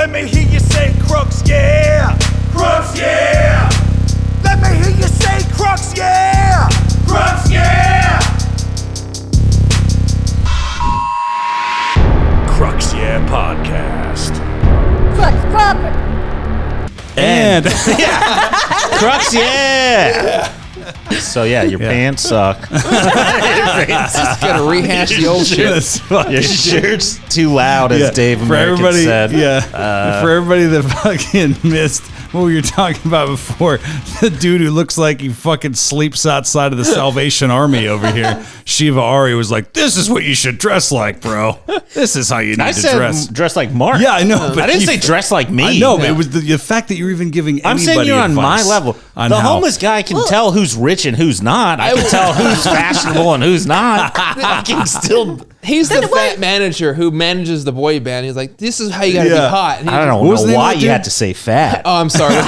Let me hear you say Crux, yeah. Crux, yeah. Let me hear you say Crux, yeah. Crux, yeah. Crux, yeah podcast. Crux proper. And Crux, yeah. So yeah, your pants suck. Just gotta rehash the old shit. Your shirt's too loud, as Dave for American everybody, said. for everybody that fucking missed what we were talking about before, the dude who looks like he fucking sleeps outside of the Salvation Army over here, Shiva Ari, was like, "This is what you should dress like, bro. This is how you need to dress." Dress like Marc. Yeah, I know, but I didn't say dress like me. I know, but it was the fact that you're even giving. I'm saying you're on my level. The homeless guy can tell who's rich and who's not. I can tell who's fashionable and who's not. I can still. He's the fat manager who manages the boy band. He's like, this is how you gotta be hot. And I don't know why you had to say fat. Oh, I'm sorry. Was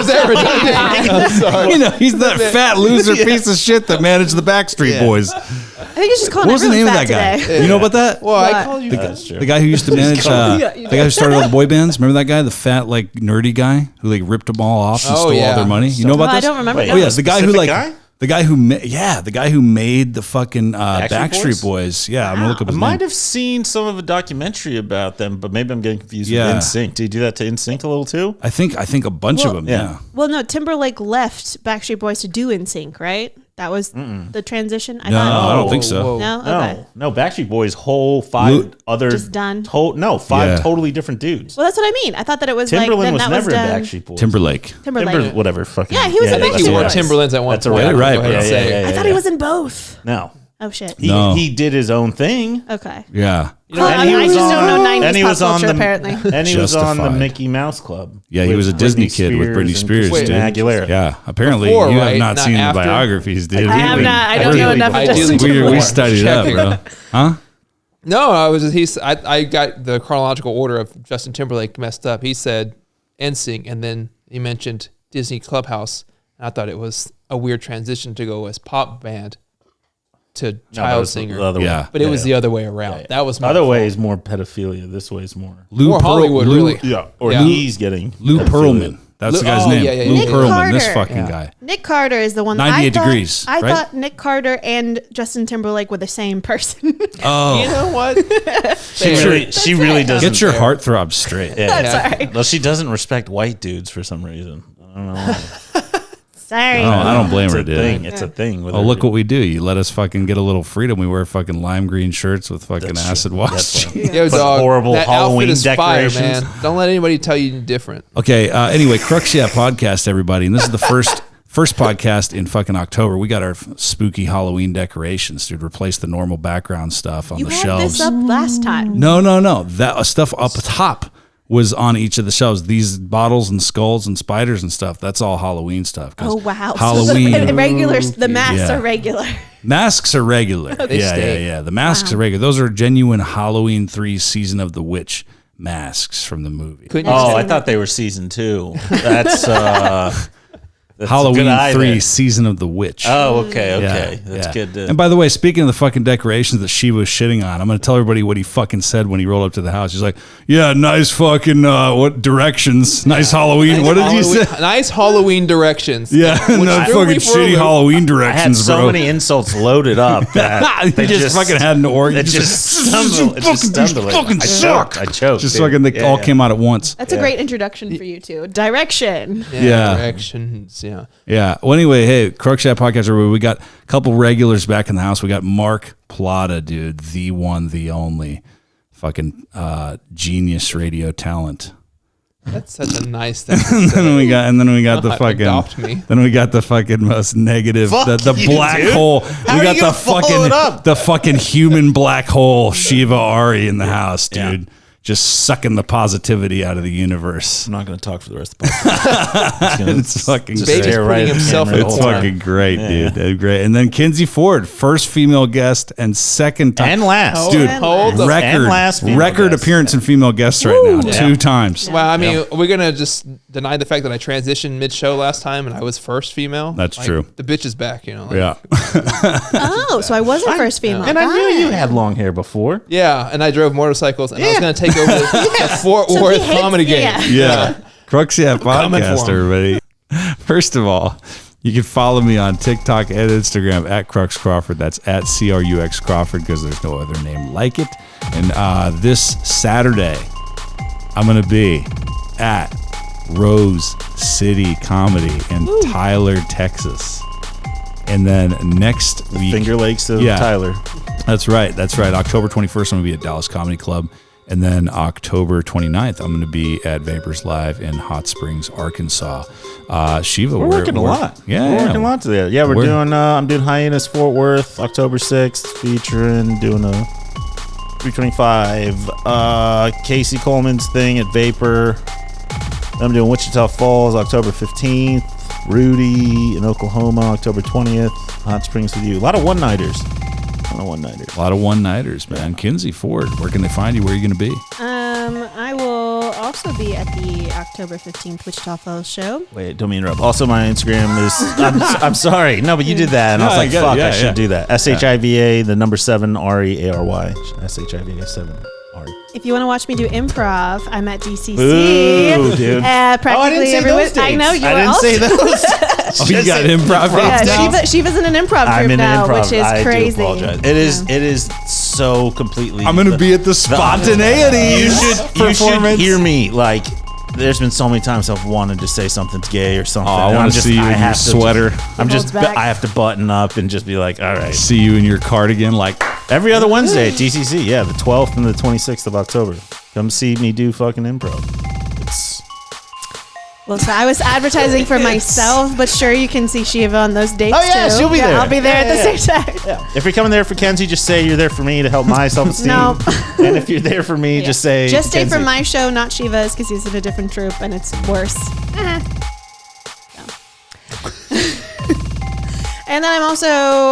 that redundant? I'm sorry. You know, he's that fat loser piece of shit that managed the Backstreet Boys. I think he's just calling What was the name of everyone that fat guy? today. You know about that? Well, I called you. The guy who used to manage, the guy who started all the boy bands. Remember that guy, the fat, like nerdy guy who like ripped them all off and stole all their money. You know about this? I don't remember. Wait, Oh yeah, the guy who like. guy? The guy who made the fucking Backstreet Boys. Yeah, I'm gonna look up his name. I might have seen some of a documentary about them, but maybe I'm getting confused with NSYNC. Did you do that to NSYNC a little too? I think a bunch of them. Yeah. Well, no, Timberlake left Backstreet Boys to do NSYNC, right? That was the transition. I don't think so. No, okay. No. Backstreet Boys whole five other just done. Five totally different dudes. Well, that's what I mean. I thought that it was Timberland like then was that never done. a Backstreet Boys. Timberlake. Whatever. Fucking Yeah, he was. I think he wore Boys. Timberlands at one That's point. right. Go ahead and say it. I thought he was in both. No. Oh shit. He did his own thing. Okay. Yeah. I just don't know 90s pop culture, apparently. And he was on the Justified. Mickey Mouse Club. Yeah, he was a Disney kid with Britney Spears, dude. Aguilera. Yeah, apparently Before, you right? have not Not seen the after? biographies, dude. I have not. I don't know enough of Justin Timberlake. We studied up, bro. Huh? No, I got the chronological order of Justin Timberlake messed up. He said NSYNC, and then he mentioned Disney Clubhouse. And I thought it was a weird transition to go as pop band to child singer. But it was the other way around. That was my other fault. way is more pedophilia. This way is more Hollywood, really. Yeah, or Yeah. he's getting Lou Pearlman. That's the guy's name. yeah, Lou Nick Pearlman. Carter. This fucking guy. Nick Carter is the one. 98 Degrees, I right? thought Nick Carter and Justin Timberlake were the same person. Oh, You know what? She really doesn't. get your heartthrob straight. Sorry. Well, she doesn't respect white dudes for some reason. I don't know. Sorry. Oh, I don't blame It's her, a dude. thing. It's a thing. Oh, look what we do. You let us fucking get a little freedom. We wear fucking lime green shirts with fucking That's acid true. wash. That's fine. Yo, dog, horrible that Halloween outfit is decorations. fire, man. Don't let anybody tell you different. Okay. Anyway, Crux Yeah podcast, everybody, and this is the first podcast in fucking October. We got our spooky Halloween decorations, dude. Replace the normal background stuff on You the had shelves. this up last time. No. That stuff up top was on each of the shelves. These bottles and skulls and spiders and stuff. That's all Halloween stuff. Oh wow. Halloween. So the masks are regular. Masks are regular. Yeah. The masks are regular. Those are genuine Halloween 3 Season of the Witch masks from the movie. I thought they were season 2. That's Halloween a good eye 3 there. Season of the Witch. Oh, okay. Yeah, That's yeah. good. And by the way, speaking of the fucking decorations that Shiva was shitting on, I'm going to tell everybody what he fucking said when he rolled up to the house. He's like, yeah, nice fucking, what directions? Nice Halloween. What did you say? Nice Halloween directions. Yeah, no fucking shitty Halloween I had directions, so bro. many insults loaded up that They just fucking had an organ. It just stumbled. It just stumbled. fucking suck. I choked. Just dude. fucking, they all came out at once. That's a great introduction for you two. Direction. Yeah. Directions. Yeah. Yeah. Well, anyway, hey, Crux Chat Podcast, everybody. We got a couple regulars back in the house. We got Marc Plata, dude, the one, the only, fucking genius radio talent. That's such a nice thing. and then we got the fucking. Adopt me. Then we got the fucking most negative, the you, black dude. hole. How we are got you the gonna follow it up? the fucking human black hole, Shiva Ari in the house, dude. Just sucking the positivity out of the universe. I'm not going to talk for the rest of the podcast. It's fucking just great. Baby's stare putting at the himself camera in the It's the whole fucking time. great, dude. Great. And then Kinsey Ford, first female guest and second time. And last. Dude, Hold the- And last female record guest. appearance and female guests right now. Yeah. 2 times. Well, I mean, we're gonna just deny the fact that I transitioned mid-show last time and I was first female. That's true. The bitch is back, you know. Yeah. Oh, so I wasn't first female. And I knew you had long hair before. Yeah, and I drove motorcycles, and I was going to take over the Fort So he Worth hates- comedy game. yeah. Yeah. Crux coming podcast, for 'em. everybody. First of all, you can follow me on TikTok and Instagram at Crux Crawford. That's at CRUX Crawford because there's no other name like it. And this Saturday, I'm going to be at Rose City Comedy in Tyler, Texas. And then next week, Finger Lakes of Yeah. Tyler. That's right. October 21st, I'm going to be at Dallas Comedy Club. And then October 29th, I'm going to be at Vapors Live in Hot Springs, Arkansas. Shiva, We're working a lot. Yeah, we're working a lot today. Yeah, we're doing. I'm doing Hyenas Fort Worth October 6th, featuring doing a 325. Casey Coleman's thing at Vapor. I'm doing Wichita Falls October 15th. Rudy in Oklahoma October 20th. Hot Springs with you. A lot of one-nighters. A lot of one-nighters, man. Kinsey Ford, where can they find you? Where are you going to be? I will also be at the October 15th Wichita Falls show. Wait, don't mean interrupt. Also, my Instagram is. I'm sorry. No, but you did that, and I was No, like, I got it. "Fuck, Yeah, I should yeah. do that." SHIVA, the number 7 REARY. SHIVA 7 RE. If you want to watch me do improv, I'm at DCC. Ooh, dude. Practically say every those week. I know dates. you I were didn't also. say those. Oh, you got improv Yeah, now? Shiva's in an improv I'm group in now, an improv. which is I crazy. do apologize. It is so completely. I'm going to be at the spontaneity You should performance. hear me. Like, there's been so many times I've wanted to say something's gay or something. Oh, I and wanna I'm just- see you in your have to sweater. Holds back. I have to button up and just be like, all right. See you in your cardigan, like, Every other Wednesday at TCC. Yeah, the 12th and the 26th of October. Come see me do fucking improv. It's Well, so I was advertising for myself, but sure, you can see Shiva on those dates Oh, yeah, too. she'll be there. I'll be there Yeah, at the yeah, same time. If you're coming there for Kinsey, just say you're there for me to help my self-esteem. No. And if you're there for me, just say Just stay for Kinsey. my show, not Shiva's, because he's in a different troupe and it's worse. And then I'm also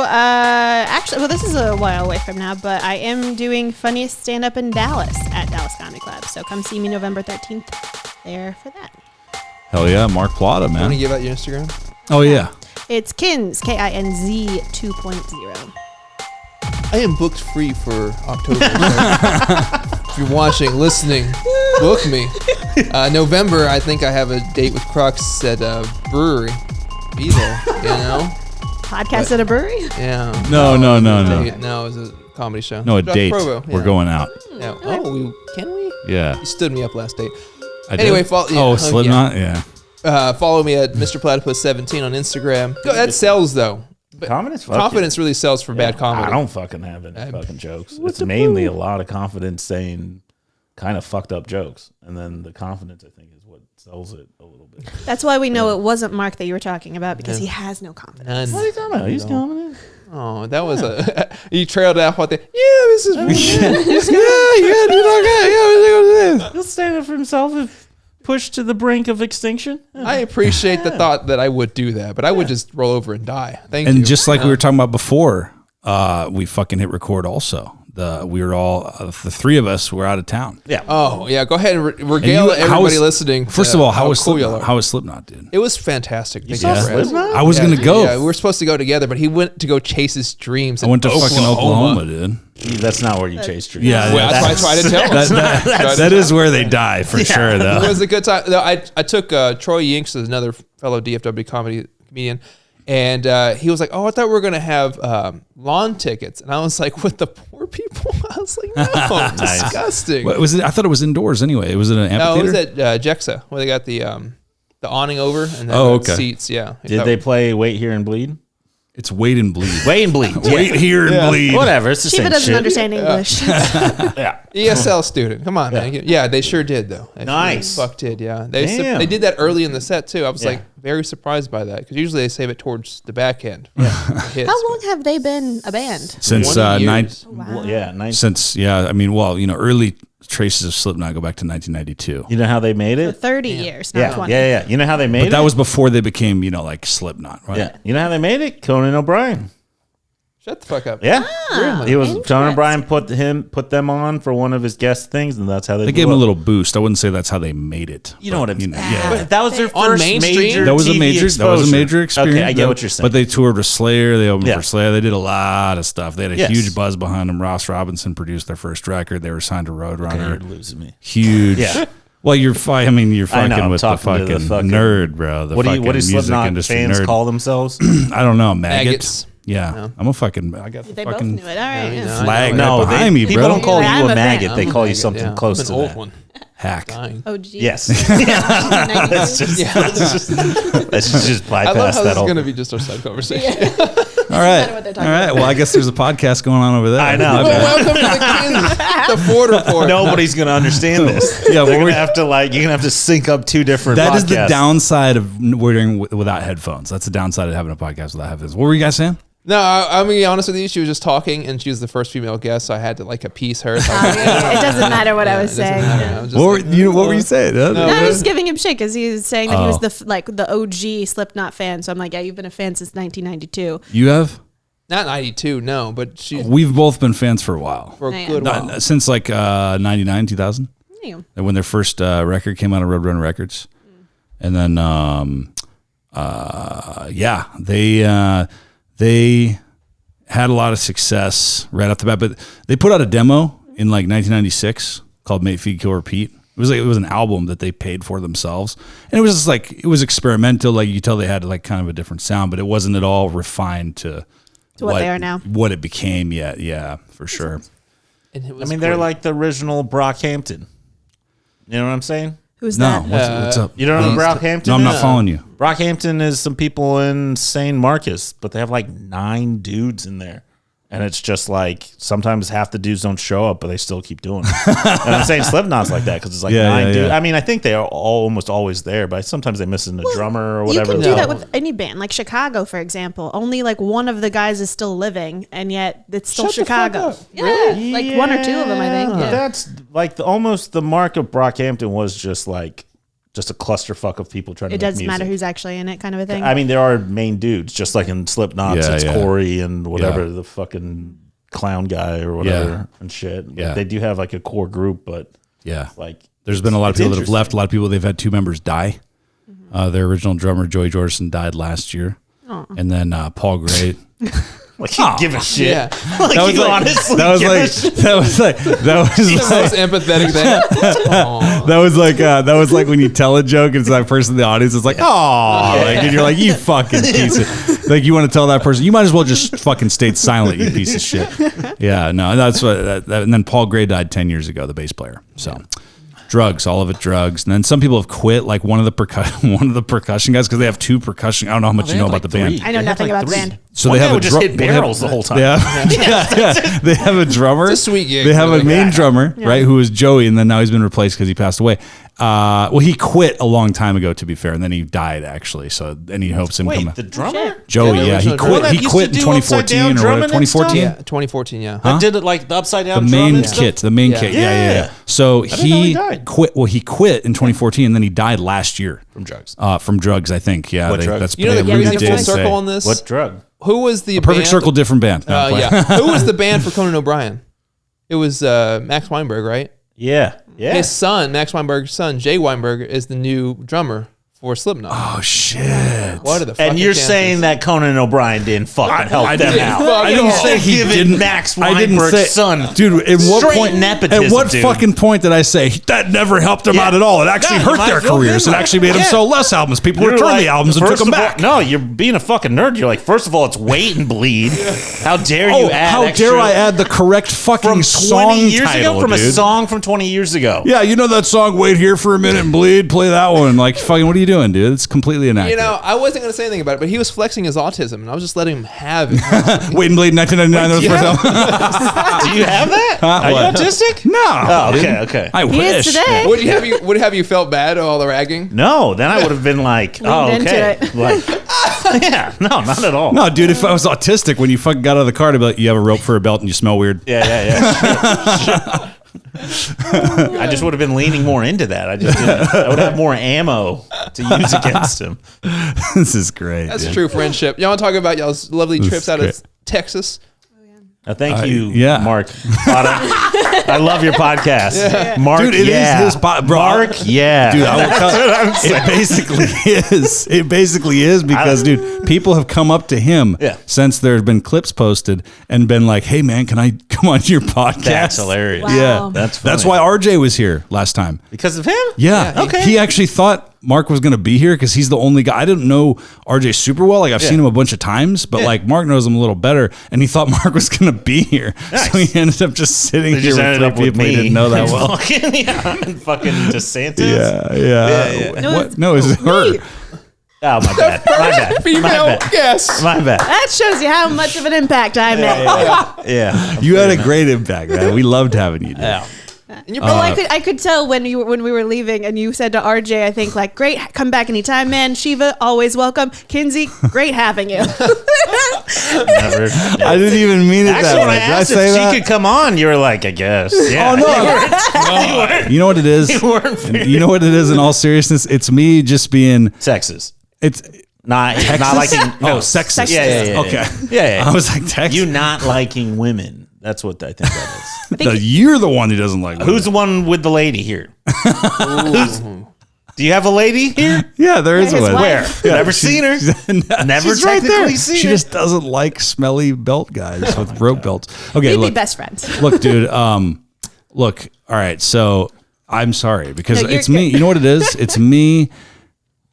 actually, well, this is a while away from now, but I am doing Funniest Stand Up in Dallas at Dallas Comedy Club. So come see me November 13th there for that. hell yeah, Marc Plata, You want man. to give out your Instagram? Oh, yeah. It's Kins, Kinz 2.0. I am booked free for October. So if you're watching, listening, book me. November, I think I have a date with Crux at a brewery. Be there, you know? Podcast at a brewery? Yeah. No. Date. No, it was a comedy show. No, a Josh date. Provo, We're yeah. going out. Yeah. Oh, can we? Yeah. You stood me up last date. I Anyway, did? follow- yeah, Oh, oh, Slipknot? Yeah. Follow me at Mr. Platypus 17 on Instagram. That sells though. But Confidence? Fuck confidence really sells for bad it. comedy. I don't fucking have any fucking jokes. It's mainly a lot of confidence saying kind of fucked up jokes. And then the confidence, I think, is what sells it a little bit. That's why we know it wasn't Mark that you were talking about, because he has no confidence. None. What are you talking about? He's confident. Oh, that was a. He trailed off what the. Yeah, this is. Yeah. He'll stand up for himself if pushed to the brink of extinction. I appreciate the thought that I would do that, but I would just roll over and die. Thank you. And just like we were talking about before, we fucking hit record also. We were all, the three of us were out of town. Yeah. Oh yeah, go ahead and regale And how everybody was- listening. First of all, how was cool y'all Slipknot? are. How was Slipknot, dude? It was fantastic. Thank saw you for asking. Slipknot? I was Yeah, gonna go. Yeah, we were supposed to go together, but he went to go chase his dreams. I went to fucking Oklahoma, dude. That's not where you chase dreams. Yeah, Well, that's why I tried to tell him. that is where they die for sure, It though. was a good time. No, I took Troy Yinks, as another fellow DFW comedian, and he was like, "Oh, I thought we were gonna have lawn tickets," and I was like, "With the poor people?" I was like, "No, disgusting." What was it? I thought it was indoors anyway. Was it an No, it amphitheater? was at Jexa where they got the awning over and then Oh, the okay. seats. Yeah. Did they play Wait Here and Bleed? It's Wait and Bleed. Wait and Bleed. Wait here and bleed. Whatever. It's the Shiva same doesn't shit. understand English. Yeah. ESL student? Come on, man. Yeah, they sure did though. They Nice. sure fuck did. Yeah, Damn. they did that early in the set too. I was Yeah. like very surprised by that because usually they save it towards the back end. Yeah. How long have they been a band? Since 20 nine, years. Well, yeah. Nice. I mean, well, early traces of Slipknot go back to 1992. You know how they made it? 30 years, not Yeah. 20. Yeah. You know how they made But it? that was before they became, like Slipknot, right? Yeah. You know how they made it? Conan O'Brien. Shut the fuck up. Yeah, Really? he was. Conan O'Brien interesting. put them on for one of his guest things, and that's how they They gave blew him a up. little boost. I wouldn't say that's how they made it. You know what I'm saying? Yeah. But that was their On first mainstream? major. That was a TV major. exposure. That was a major experience. Okay, I get what you're saying. But they toured with Slayer. They opened Yeah. for Slayer. They did a lot of stuff. They had a Yes. huge buzz behind them. Ross Robinson produced their first record. They were signed to Roadrunner. You're losing me. Huge. Yeah. Well, you're fucking I'm with the talking to fucking nerd, bro. The What do fucking music Slipknot industry fans fans call themselves? I don't know. Maggots. Maggots. Yeah. No. I'm a fucking. I got the They both fucking knew it. All right. you yeah. know. flag No, right behind me, people bro. don't call Yeah, you I'm a a maggot. fan. They I'm a call you maggot, something yeah. close I'm to an old that. one. Hack. Dying. Oh, geez. Yes. 1992. Let's just I love bypass how that. this is Whole going to be just our side conversation. All right. what they're All talking right. about. Well, I guess there's a podcast going on over there. I know. My Well, bad. welcome to the Ford Report. Nobody's gonna understand this. Yeah, They're well, gonna have to you're gonna have to sync up two different. That is the podcasts. downside of wearing without headphones. That's the downside of having a podcast without headphones. What were you guys saying? No, I'm gonna be honest with you. She was just talking, and she was the first female guest, so I had to like appease her. So It doesn't matter what I was saying. Yeah. What were you saying? No, I was just giving him shit because he was saying that he was the OG Slipknot fan. So I'm like, yeah, you've been a fan since 1992. You have? Not 92, no, but she We've both been fans for a while. for a Yeah. good while. Since like 99, 2000. Damn. And when their first record came out of Roadrunner Records. And then, they had a lot of success right off the bat. But they put out a demo in like 1996 called Mate, Feed, Kill, Repeat. It was an album that they paid for themselves. And it was just like, it was experimental. Like you could tell they had like kind of a different sound, but it wasn't at all refined to what they are now. What it became yet. Yeah, for sure. And it I was mean, they're great. like the original Brockhampton. You know what I'm saying? Who's No, that? what's up? You don't know who Brockhampton No, I'm not is? following you. Brockhampton is some people in St. Marcus, but they have like 9 dudes in there. And it's just like sometimes half the dudes don't show up, but they still keep doing it. And I'm saying Slipknot's like that because it's like Yeah, 9 yeah, dudes. yeah. I mean, I think they are almost always there, but sometimes they missing a drummer or You whatever. can So- do that with any band, like Chicago, for example. Only like one of the guys is still living, and yet it's still Shut the fuck Chicago. up. Yeah, like one or two of them, I think. But Yeah. that's like almost the mark of Brockhampton was just a clusterfuck of people trying to It make doesn't music. matter who's actually in it, kind of a thing. I mean, there are main dudes, just like in Slipknot, Yeah, it's yeah. Corey and whatever, Yeah. the fucking clown guy or whatever Yeah. and shit. Like, Yeah. they do have like a core group, but Yeah. like There's been a lot of it's people that have interesting. left. A lot of people, they've had 2 members die. Their original drummer, Joey Jordison, died last year. And then Paul Gray. Like, you give a shit. Yeah. Like, That was you like, honestly that was give a like, shit. that was like, that was the like, most empathetic thing. Aw. that was like when you tell a joke and it's that person in the audience is like, oh, like, and you're like, you fucking piece of, like, you want to tell that person, you might as well just fucking stay silent, you piece of shit. Yeah, no, that's what, and then Paul Gray died 10 years ago, the bass player. So drugs, all of it drugs. And then some people have quit, like one of the percussion guys, because they have 2 percussion. I don't know how much They you know had, about like, the band. 3. I know They had, nothing like, about the 3. band. So One they have guy a would just hit barrels the whole time. They have, they have a drummer. It's a sweet gig, They have a really. main drummer, right, who was Joey, and then now he's been replaced because he passed away. Well, he quit a long time ago, to be fair, and then he died actually. So any hopes him Wait, coming? the drummer? Joey, Yeah, yeah, he original quit. drummer. He That used quit to in do upside 2014 down or whatever. drumming and 2014. Yeah, 2014, yeah. I did it like the upside down The drum main and stuff? kit, the main Yeah. kit, yeah. Yeah. So didn't know he he died. quit. Well, he quit in 2014, and then he died last year From drugs. from drugs. I think. Yeah, What drugs? that's You know they the really crazy did full say. circle on this? What drug? Who was the Perfect band? Circle, different band. No, I'm playing. Yeah. Who was the band for Conan O'Brien? It was Max Weinberg, right? Yeah. Yeah. His son, Max Weinberg's son, Jay Weinberg, is the new drummer for Slipknot. Oh shit! What are the fucking And you're chances? saying that Conan O'Brien didn't fucking help them didn't out. fucking I didn't help. say he Giving didn't. Max I didn't Weinberg's say, son dude. At what straight point? nepotism, At what dude. fucking point did I say that never helped them Yeah. out at all? It actually No, hurt you might their as well careers. been It like- actually made them Yeah. sell less albums. People You're returned like, the albums and took first them of all- back. No, you're being a fucking nerd. You're like, first of all, it's Wait and Bleed. How dare you Oh, add how extra dare I add the correct fucking from 20 song years title, ago? From dude. a song from 20 years ago. Yeah, you know that song, Wait Here for a Minute and Bleed? Play that one. Like, fucking, what are you doing, dude? It's completely inaccurate. You know, I wasn't going to say anything about it, but he was flexing his autism, and I was just letting him have it. Wait and Bleed, 1999. That was the first album. Do you have that? Are you what? autistic? No. Oh, dude. okay, okay. I He wish. is today. Would it have you felt bad all the ragging? No, then I would have been like, oh, Leaned into okay. it. Like, yeah, no, not at all. No, dude, if I was autistic, when you fucking got out of the car, I'd be like, you have a rope for a belt and you smell weird. Yeah. I just would have been leaning more into that. I would have more ammo to use against him. This is great. That's dude. true friendship. Y'all want to talk about y'all's lovely This trips is out great. of Texas? Thank you, yeah. Marc. I love your podcast. Marc, Dude, it is his bro. Marc, yeah. Dude, I will it basically is. It basically is because, dude, people have come up to him since there's been clips posted and been like, hey, man, can I come on your podcast? That's hilarious. Wow. Yeah. That's funny. That's why RJ was here last time. Because of him? Yeah. Okay. He actually thought Marc was going to be here because he's the only guy. I didn't know RJ super well. Like, I've seen him a bunch of times, but like Marc knows him a little better. And he thought Marc was going to be here. Nice. So he ended up just sitting They here just with ended three up with people he me. didn't know that well. Fucking DeSantis. Yeah. No, What? No, it's her. Oh, my bad. My bad. Female guest. My bad. That shows you how much of an impact I made. Yeah. You had a great impact, man. We loved having you, dude. Yeah. Well, I could tell when we were leaving, and you said to RJ, I think like, "Great, come back anytime, man." Shiva, always welcome. Kinsey, great having you. Never. I didn't even mean it Actually, that when way. I Did I asked say if that? she could come on, you were like, I guess. Yeah. Oh no! You know what it is? You know what it is? In all seriousness, it's me just being. Sexist. It's Not liking. No, sexist. Yeah. Okay. Yeah. I was like, Texas. You not liking women. That's what I think that is. No, you're the one who doesn't like. Who's the one with the lady here? Do you have a lady here? Yeah, there is His one. wife. Where? Never seen her. Never She's right technically there. seen She her. just doesn't like smelly belt guys with rope belts. Okay, We'd be look, best friends. look, dude. Look. All right, so I'm sorry because No, you're it's me. good. You know what it is? It's me.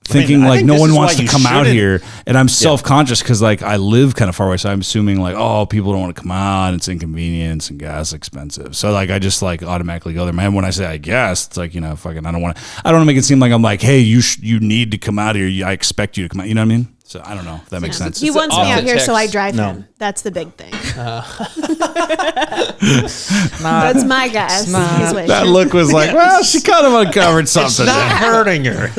Thinking I like think no this one is wants why to you come out shouldn't- here, and I'm self-conscious because like I live kind of far away, so I'm assuming like, oh, people don't want to come out, it's inconvenience and gas expensive, so like I just like automatically go there. Man, when I say I guess, it's like, you know, fucking I don't want to make it seem like I'm like, hey, you need to come out here, I expect you to come out, you know what I mean? So I don't know if that makes sense. He wants me off out the here, so I text. drive No. him. That's the big thing. That's my guess. His wish. That look was like, well, she kind of uncovered something. Not hurting her.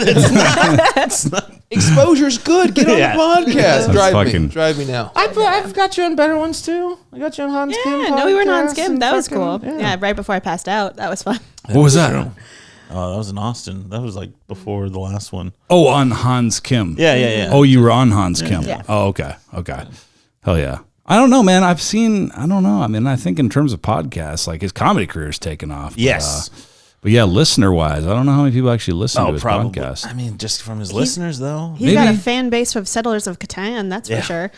Exposure's good. Get on Yeah. the podcast. fucking- Drive me now. I've got you on better ones too. I got you on Hans Kim. Yeah, no, we weren't on podcast Skim. and That was fucking- cool. Yeah, right before I passed out. That was fun. What was that? Oh, that was in Austin. That was like before the last one. Oh, on Hans Kim. Yeah. Oh, you were on Hans Kim. Yeah. Oh, okay. Hell yeah. I don't know, man. I don't know. I mean, I think in terms of podcasts, like his comedy career is taken off. But, Yes. but yeah, listener wise, I don't know how many people actually listen to his probably. podcast. I mean, just from his listeners though. He's got a Maybe. fan base of Settlers of Catan, that's Yeah. for sure.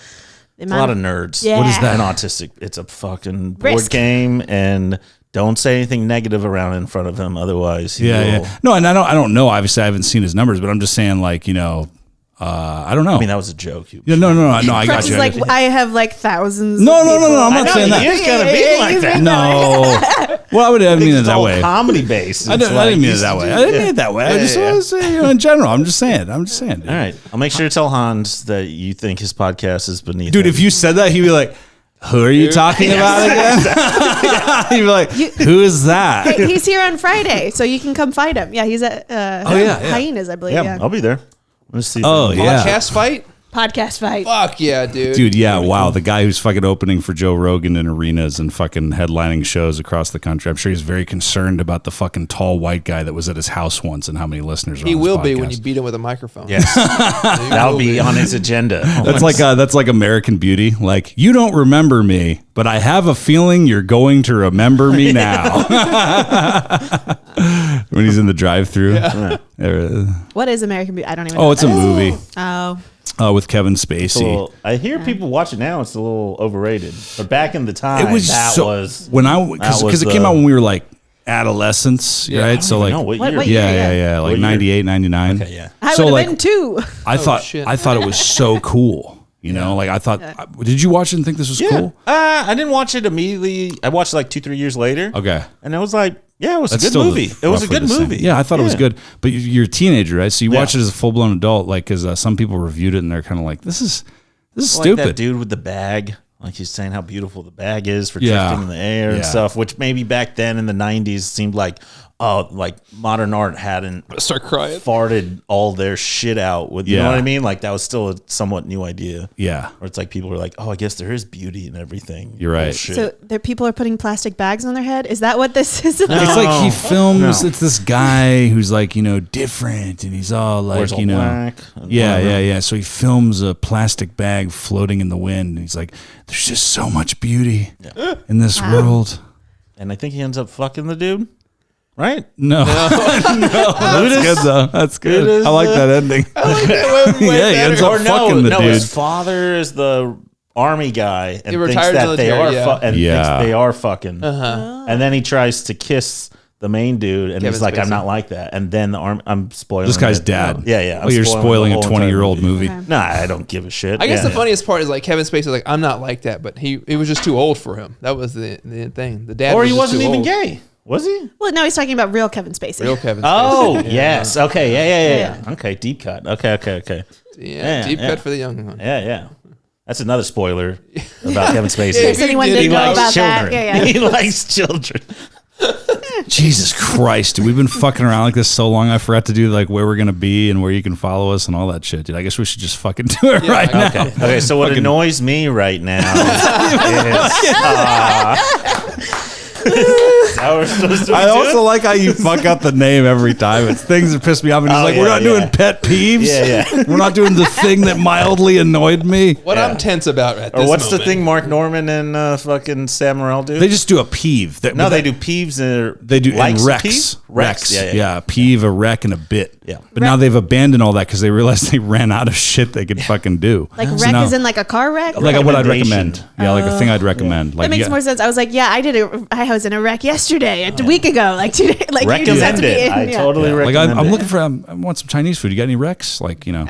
The A lot of nerds. Yeah. What is that? And autistic. It's a fucking board Risk. game, and don't say anything negative around in front of him. Otherwise, he will. Yeah. No, and I don't know. Obviously, I haven't seen his numbers, but I'm just saying, like, you know, I don't know. I mean, that was a joke. Yeah, no. I got Crux you. is like, I have like thousands. No, of no, people. I'm I not know, saying you that. just gotta be like that. No. Well, I didn't mean it It's that all way. comedy based. I didn't mean it that way. I didn't mean it that way. I just want to say, you know, in general. I'm just saying. Dude. All right, I'll make sure to tell Hans that you think his podcast is beneath. Dude, him. if you said that, he'd be like, who are you talking about again? He'd be like, who is that? Hey, he's here on Friday, so you can come fight him. Yeah, he's at Hyenas, I believe. yeah, Yeah. I'll be there. Let's see. Oh, yeah. Podcast fight? Podcast fight. Fuck yeah, dude. Dude, yeah, wow. The guy who's fucking opening for Joe Rogan in arenas and fucking headlining shows across the country. I'm sure he's very concerned about the fucking tall white guy that was at his house once and how many listeners are He on his will be when podcast. you beat him with a microphone. Yes, that'll be on his agenda. That's like American Beauty. Like, you don't remember me, but I have a feeling you're going to remember me now. When he's in the drive-through. What is American Beauty? I don't even know. Oh, it's a movie Oh. with Kevin It's a Spacey. little- I hear people watch it now. It's a little overrated, but back in the time, It was that so, was when I that was because it came out when we were like adolescents, right? So like, know what What- year. what yeah, year? like What year? 98, 99. Okay, yeah. I So, would have like, been too. I thought shit. I thought it was so cool. You know, like I thought. Did you watch it and think this was cool? I didn't watch it immediately. I watched it like 2-3 years later. Okay. And it was like, yeah, it was That's a good still movie. It was a roughly good the same. movie. Yeah, I thought it was good. But you're a teenager, right? So you watch Yeah. it as a full blown adult, like because some people reviewed it and they're kind of like, this is Like stupid. that dude with the bag. Like he's saying how beautiful the bag is for Yeah. drifting in the air and Yeah. stuff, which maybe back then in the 90s seemed like, like modern art hadn't Start crying. farted all their shit out with, you know what I mean? Like that was still a somewhat new idea. Yeah. Or it's like people were like, oh, I guess there is beauty in everything. You're right. Bullshit. So there, people are putting plastic bags on their head. Is that what this is about? It's like he films. No. It's this guy who's like, you know, different, and he's all like, Wears all you know, black and yeah, whatever. yeah, yeah. So he films a plastic bag floating in the wind, and he's like, "There's just so much beauty in this world." And I think he ends up fucking the dude, right? No, that's good though. That's good. It is, I like that ending. Yeah, he ends up Or fucking the dude. his father is the army guy and thinks retired that they military, are thinks they are fucking. Uh-huh. And then he tries to kiss the main dude, and Kevin he's like, Spacey. "I'm not like that." And then the arm, I'm spoiling This guy's it. dad. Yeah, yeah. Well, you're spoiling a the whole entire 20-year-old movie. Okay. Nah, I don't give a shit. I guess Yeah. the funniest part is like Kevin Spacey was like, I'm not like that, but he was just too old for him. That was the thing. The dad Or was he just wasn't too even old. gay, was he? Well, no, he's talking about real Kevin Spacey. Real Kevin Spacey. Oh, Yeah. yes. Okay. Yeah. Okay, deep cut. Okay. Yeah, deep yeah. cut for the young one. Yeah. That's another spoiler about Kevin Spacey. Yeah, In case anyone He didn't know likes about children. that. Yeah. He likes children. Jesus Christ, dude. We've been fucking around like this so long. I forgot to do like where we're going to be and where you can follow us and all that shit, dude. I guess we should just fucking do it right now. Okay, so what annoys me right now is how we're supposed to be I also doing? like how you fuck up the name every time. It's things that piss me off. And he's Oh, like, yeah, we're not doing yeah. pet peeves. Yeah. We're not doing the thing that mildly annoyed me. What I'm tense about at Or this what's the moment. thing Mark Norman and fucking Sam Morril do? They just do a peeve. no, they do peeves and They do likes and a Rex. peeve? Rex. Yeah. Yeah, a peeve, a wreck, and a bit. Yeah. But now they've abandoned all that because they realized they ran out of shit they could fucking do. Like So wreck now- is in like a car wreck? like what I'd recommendation. recommend. Yeah, like a thing I'd recommend. Like That makes more sense. I was like, yeah, I was in a wreck yesterday, a week ago, like 2 days. Like you just have to be Recommended. in. I yeah. totally Like recommend I'm it. looking for. I want some Chinese food. You got any Rex? Like yeah.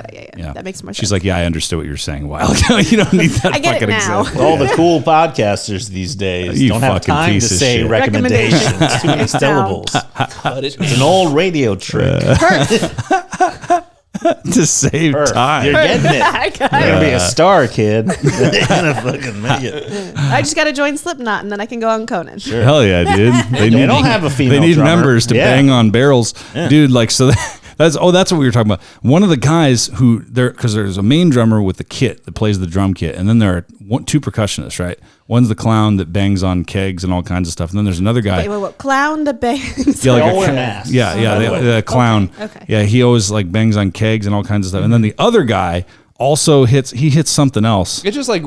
That makes more She's sense. like, yeah, I understood what you were saying a while ago. You don't need that I get it fucking now. example. All the cool podcasters these days You don't have fucking time to piece of say shit. recommendations. Too many Down. syllables. It's an old radio trick. To save time. You're getting it. I got You're it. gonna be a star, kid. You're gonna fucking make it. I just got to join Slipknot and then I can go on Conan. Hell yeah, dude. They don't have a female They need drummer. members to Yeah. bang on barrels, dude. Like so. That's what we were talking about. One of the guys who because there's a main drummer with the kit that plays the drum kit, and then there are two percussionists, right? One's the clown that bangs on kegs and all kinds of stuff, and then there's another guy. Wait. Clown the bangs. Yeah, like They all a wear ca- masks. yeah, the clown. Okay. Yeah, he always like bangs on kegs and all kinds of stuff. And then the other guy also hits something else. It's just like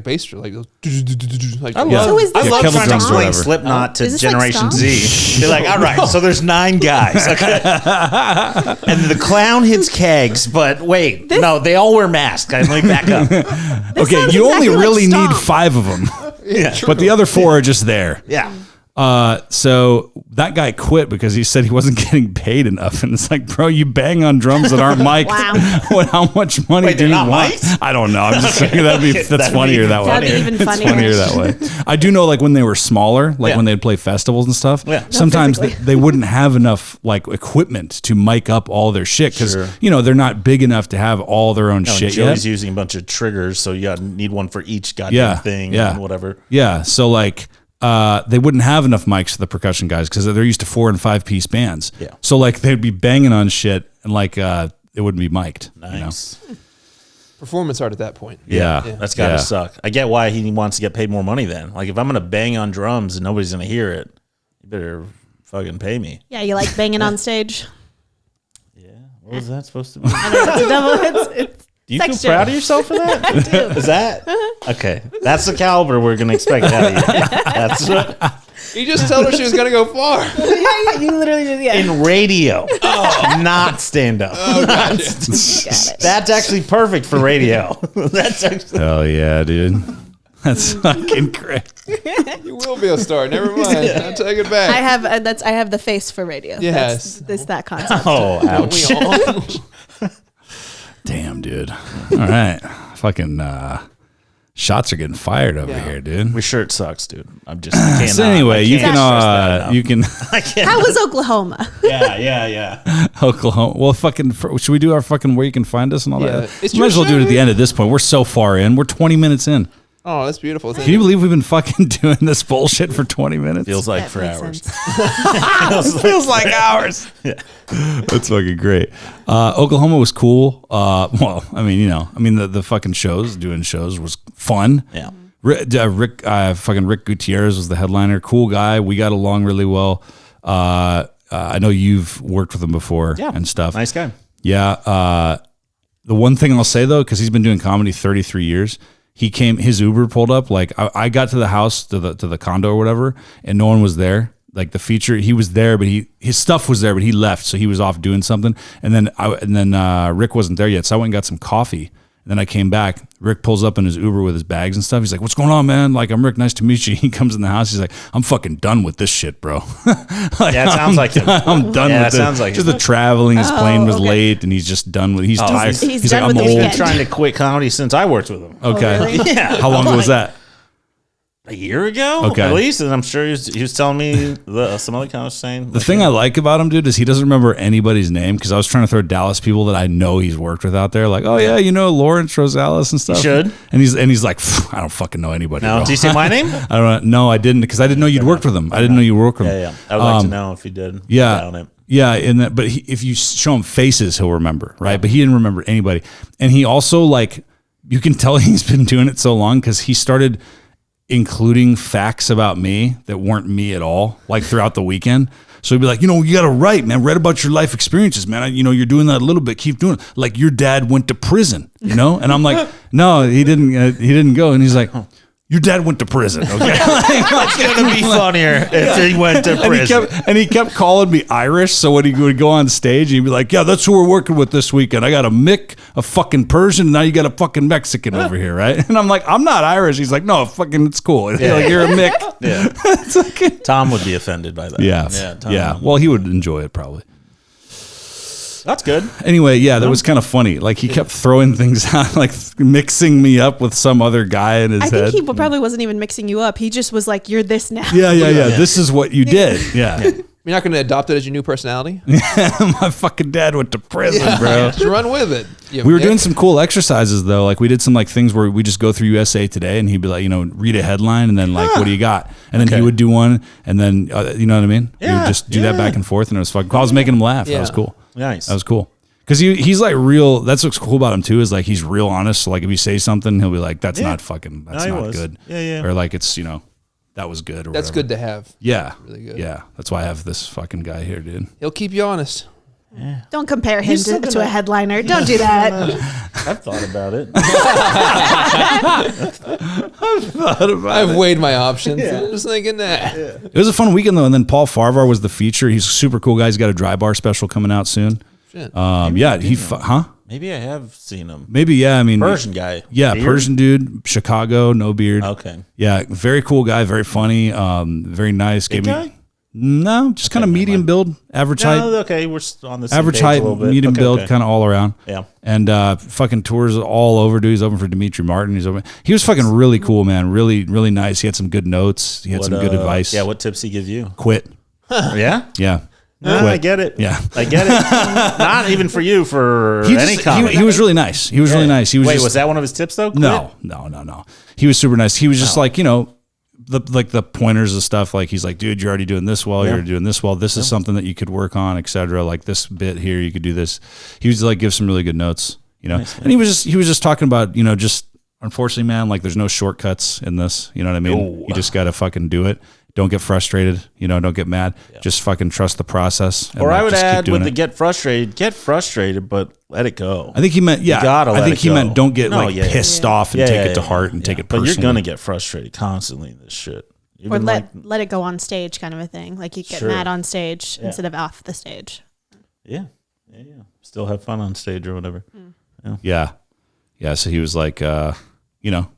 bass drum, like I love, Yeah. So is I this love like trying to drums or explain whatever. Slipknot to Is this like Generation Stomp? Z. They're like, all right, so there's 9 guys. Okay. And the clown hits kegs, but wait, no, they all wear masks. Let me back up. Okay, sounds you only exactly like really need Stomp. 5 of them, Yeah. but the other 4 are just there. Yeah. So that guy quit because he said he wasn't getting paid enough, and it's like, bro, you bang on drums that aren't mic'd. Wow. How much money Wait, do they're you not want? mic'd? I don't know. I'm just saying that's That'd be funnier even that way. That'd be even It's funnier. funnier that way. I do know, like when they were smaller, like Yeah. when they'd play festivals and stuff. Yeah. No, sometimes physically. they wouldn't have enough like equipment to mic up all their shit because Sure. they're not big enough to have all their own No, shit Joey's yet. using a bunch of triggers, so you need one for each goddamn Yeah, thing yeah. and whatever. Yeah, so like they wouldn't have enough mics for the percussion guys because they're used to 4 and 5 piece bands. Yeah. So like they'd be banging on shit and like it wouldn't be mic'd. Nice. performance art at that point. Yeah. That's gotta suck. I get why he wants to get paid more money then. Like if I'm gonna bang on drums and nobody's gonna hear it, you better fucking pay me. Yeah, you like banging on stage. Yeah. What was that supposed to be? I know, it's a double. It's Do you feel sex proud joke. of yourself for that? I do. Is that okay? That's the caliber we're gonna expect out of you. That's what, You just told her she was gonna go far. You literally did. Yeah. in radio, not stand up. Got it. That's actually perfect for radio. That's actually Hell yeah, dude. That's fucking great. You will be a star. Never mind. I'll take it back. I have the face for radio. Yes. That's that concept. oh ouch. We all- Damn, dude. All right. Fucking shots are getting fired over Yeah. here, dude. My shirt sucks, dude. I'm just I So anyway, you can you can I can't. How was Oklahoma? Yeah. Oklahoma. Well, fucking should we do our fucking where you can find us and all Yeah. that? It's Might your as well do it show, at the end at this point. We're so far in. We're 20 minutes in. Oh, that's beautiful. Can you believe we've been fucking doing this bullshit for 20 minutes? Feels like That for makes hours. sense. feels like hours. That's fucking great. Oklahoma was cool. Well, I mean, the fucking doing shows was fun. Yeah. Rick Gutierrez was the headliner. Cool guy. We got along really well. I know you've worked with him before and stuff. Nice guy. Yeah. The one thing I'll say though, because he's been doing comedy 33 years, his Uber pulled up. Like I got to the house, to the condo or whatever, and no one was there. Like the feature, he was there, but his stuff was there, but he left, so he was off doing something. And then Rick wasn't there yet, so I went and got some coffee. And then I came back. Rick pulls up in his Uber with his bags and stuff. He's like, "What's going on, man? Like, I'm Rick. Nice to meet you." He comes in the house. He's like, "I'm fucking done with this shit, bro." Like, Yeah, it sounds like him. I'm done Yeah, with it it. sounds like just him. the traveling. His plane was okay. late, and he's just done with. He's tired. he's He's done like, with "I'm the old." He's been trying to quit comedy since I worked with him. Okay. really? Yeah. How long ago was that? A year ago, Okay. at least, and I'm sure he was telling me some other kind of saying. The thing I like about him, dude, is he doesn't remember anybody's name, because I was trying to throw Dallas people that I know he's worked with out there, like, "Oh yeah, Lawrence Rosales and stuff." should. And he's like, "I don't fucking know anybody." No, bro." do you say my name? I don't know. No, I didn't, because I didn't know you'd worked with him. I didn't know you worked with him. Yeah. I would like to know if he did. Yeah. Down it. Yeah, but if you show him faces, he'll remember, right? But he didn't remember anybody. And he also, like, you can tell he's been doing it so long, because he started including facts about me that weren't me at all, like throughout the weekend. So he'd be like, "You got to write, man. Read about your life experiences, man. You're doing that a little bit. Keep doing it. Like, your dad went to prison, And I'm like, "No, he didn't. He didn't go." And he's like, "Your dad went to prison." Okay. It's gonna be funnier if he went to prison. And he kept calling me Irish. So when he would go on stage, he'd be like, "Yeah, that's who we're working with this weekend. I got a Mick, a fucking Persian, and now you got a fucking Mexican over here, right?" And I'm like, "I'm not Irish." He's like, "No, fucking, it's cool. Like, you're a Mick." Yeah. It's like, Tom would be offended by that. yeah, Tom yeah. would. Well, he would enjoy it probably. That's good. Anyway, yeah, that was kind of funny. Like, he kept throwing things out, like mixing me up with some other guy in his I head. think he probably wasn't even mixing you up. He just was like, "You're this now." Yeah. This is what you did. Yeah. You're not going to adopt it as your new personality? My fucking dad went to prison, bro. Just run with it. We were doing some cool exercises though. Like, we did some like things where we just go through USA Today, and he'd be like, read a headline, and then like, "What do you got?" And then he would do one, and then you know what I mean? We would just do that back and forth, and it was fucking cool. I was making him laugh. That was cool. Nice. That was cool. Because he's like real. That's what's cool about him too. Is like, he's real honest. So like, if you say something, he'll be like, "That's not fucking. That's he not was. good." Yeah. Or like, it's that was good. Or That's whatever. good to have. Yeah. Really good. Yeah. That's why I have this fucking guy here, dude. He'll keep you honest. Don't compare him He's still to gonna- a headliner. Don't do that. I've thought about it. I've weighed my options. I'm just thinking that. It was a fun weekend though. And then Paul Farvar was the feature. He's a super cool guy. He's got a dry bar special coming out soon. Shit. Maybe I have seen him. Maybe, yeah. I mean, Persian guy. Yeah, Beard? Persian dude, Chicago, no beard. Okay. Yeah, very cool guy, very funny, very nice. Big guy? No, just kind of medium build, average height. No, okay, we're on the same Average page height, a little bit. medium Okay, build, okay. kind of all around. Yeah. And fucking tours all over, dude. He's open for Dimitri Martin. He was fucking really cool, man. Really, really nice. He had some good notes. He had some good advice. Yeah, what tips he give you? Quit. Yeah? Yeah. No, Quit. I get it. Yeah. I get it. Not even for you, for He, any just, comic. he was really nice. He was really nice. He was Wait, just, was that one of his tips though? Quit? No. He was super nice. He was just like, the pointers and stuff. Like, he's like, "Dude, you're already doing this well. You're doing this well. This is something that you could work on, etc. Like, this bit here, you could do this." He was like, give some really good notes, Nice, And he was just talking about, just unfortunately, man, like, there's no shortcuts in this. You know what I mean? No. You just got to fucking do it. Don't get frustrated. Don't get mad. Just fucking trust the process. And Or I would just keep add doing with it. get frustrated, but let it go. I think he meant, yeah. gotta I let think it he go. meant don't get No, yeah, pissed off and take it to heart and take it personally. But you're gonna get frustrated constantly in this shit. Or Even let it go on stage, kind of a thing. Like, you get Sure. mad on stage instead of off the stage. yeah. Still have fun on stage or whatever. Yeah. So he was like,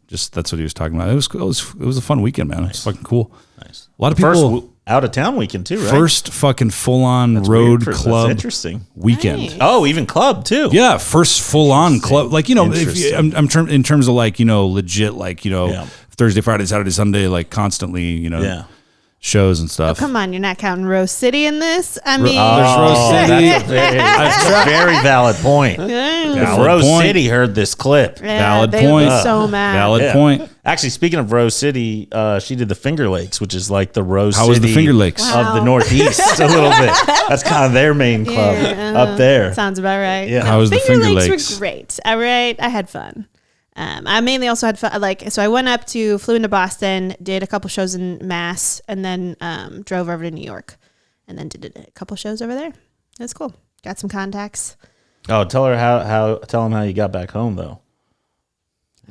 just that's what he was talking about. It was a fun weekend, man. It was fucking cool. Nice. A lot of First people. out of town weekend too, right? First fucking full on That's road weird. club That's interesting. weekend. Nice. Oh, even club too. Yeah, first full on club. Like, if you, Interesting. in terms of like, legit, like, Yeah. Thursday, Friday, Saturday, Sunday, like constantly, Yeah. shows and stuff. Come on, you're not counting Rose City in this? I mean, There's Rose City. That's a very valid point. If Valid Rose point. City heard this clip. Valid they point. Would be so mad. Valid Yeah. point. Actually, speaking of Rose City, she did the Finger Lakes, which is like the Rose How City was the Finger Lakes? of the Wow. Northeast a little bit. That's kind of their main club up there. Sounds about right. Yeah. How was the Finger Lakes? were great. All right, I had fun. I mainly also had fun. So I went up flew into Boston, did a couple shows in Mass, and then drove over to New York, and then did a couple shows over there. It was cool. Got some contacts. Oh, tell them how you got back home though.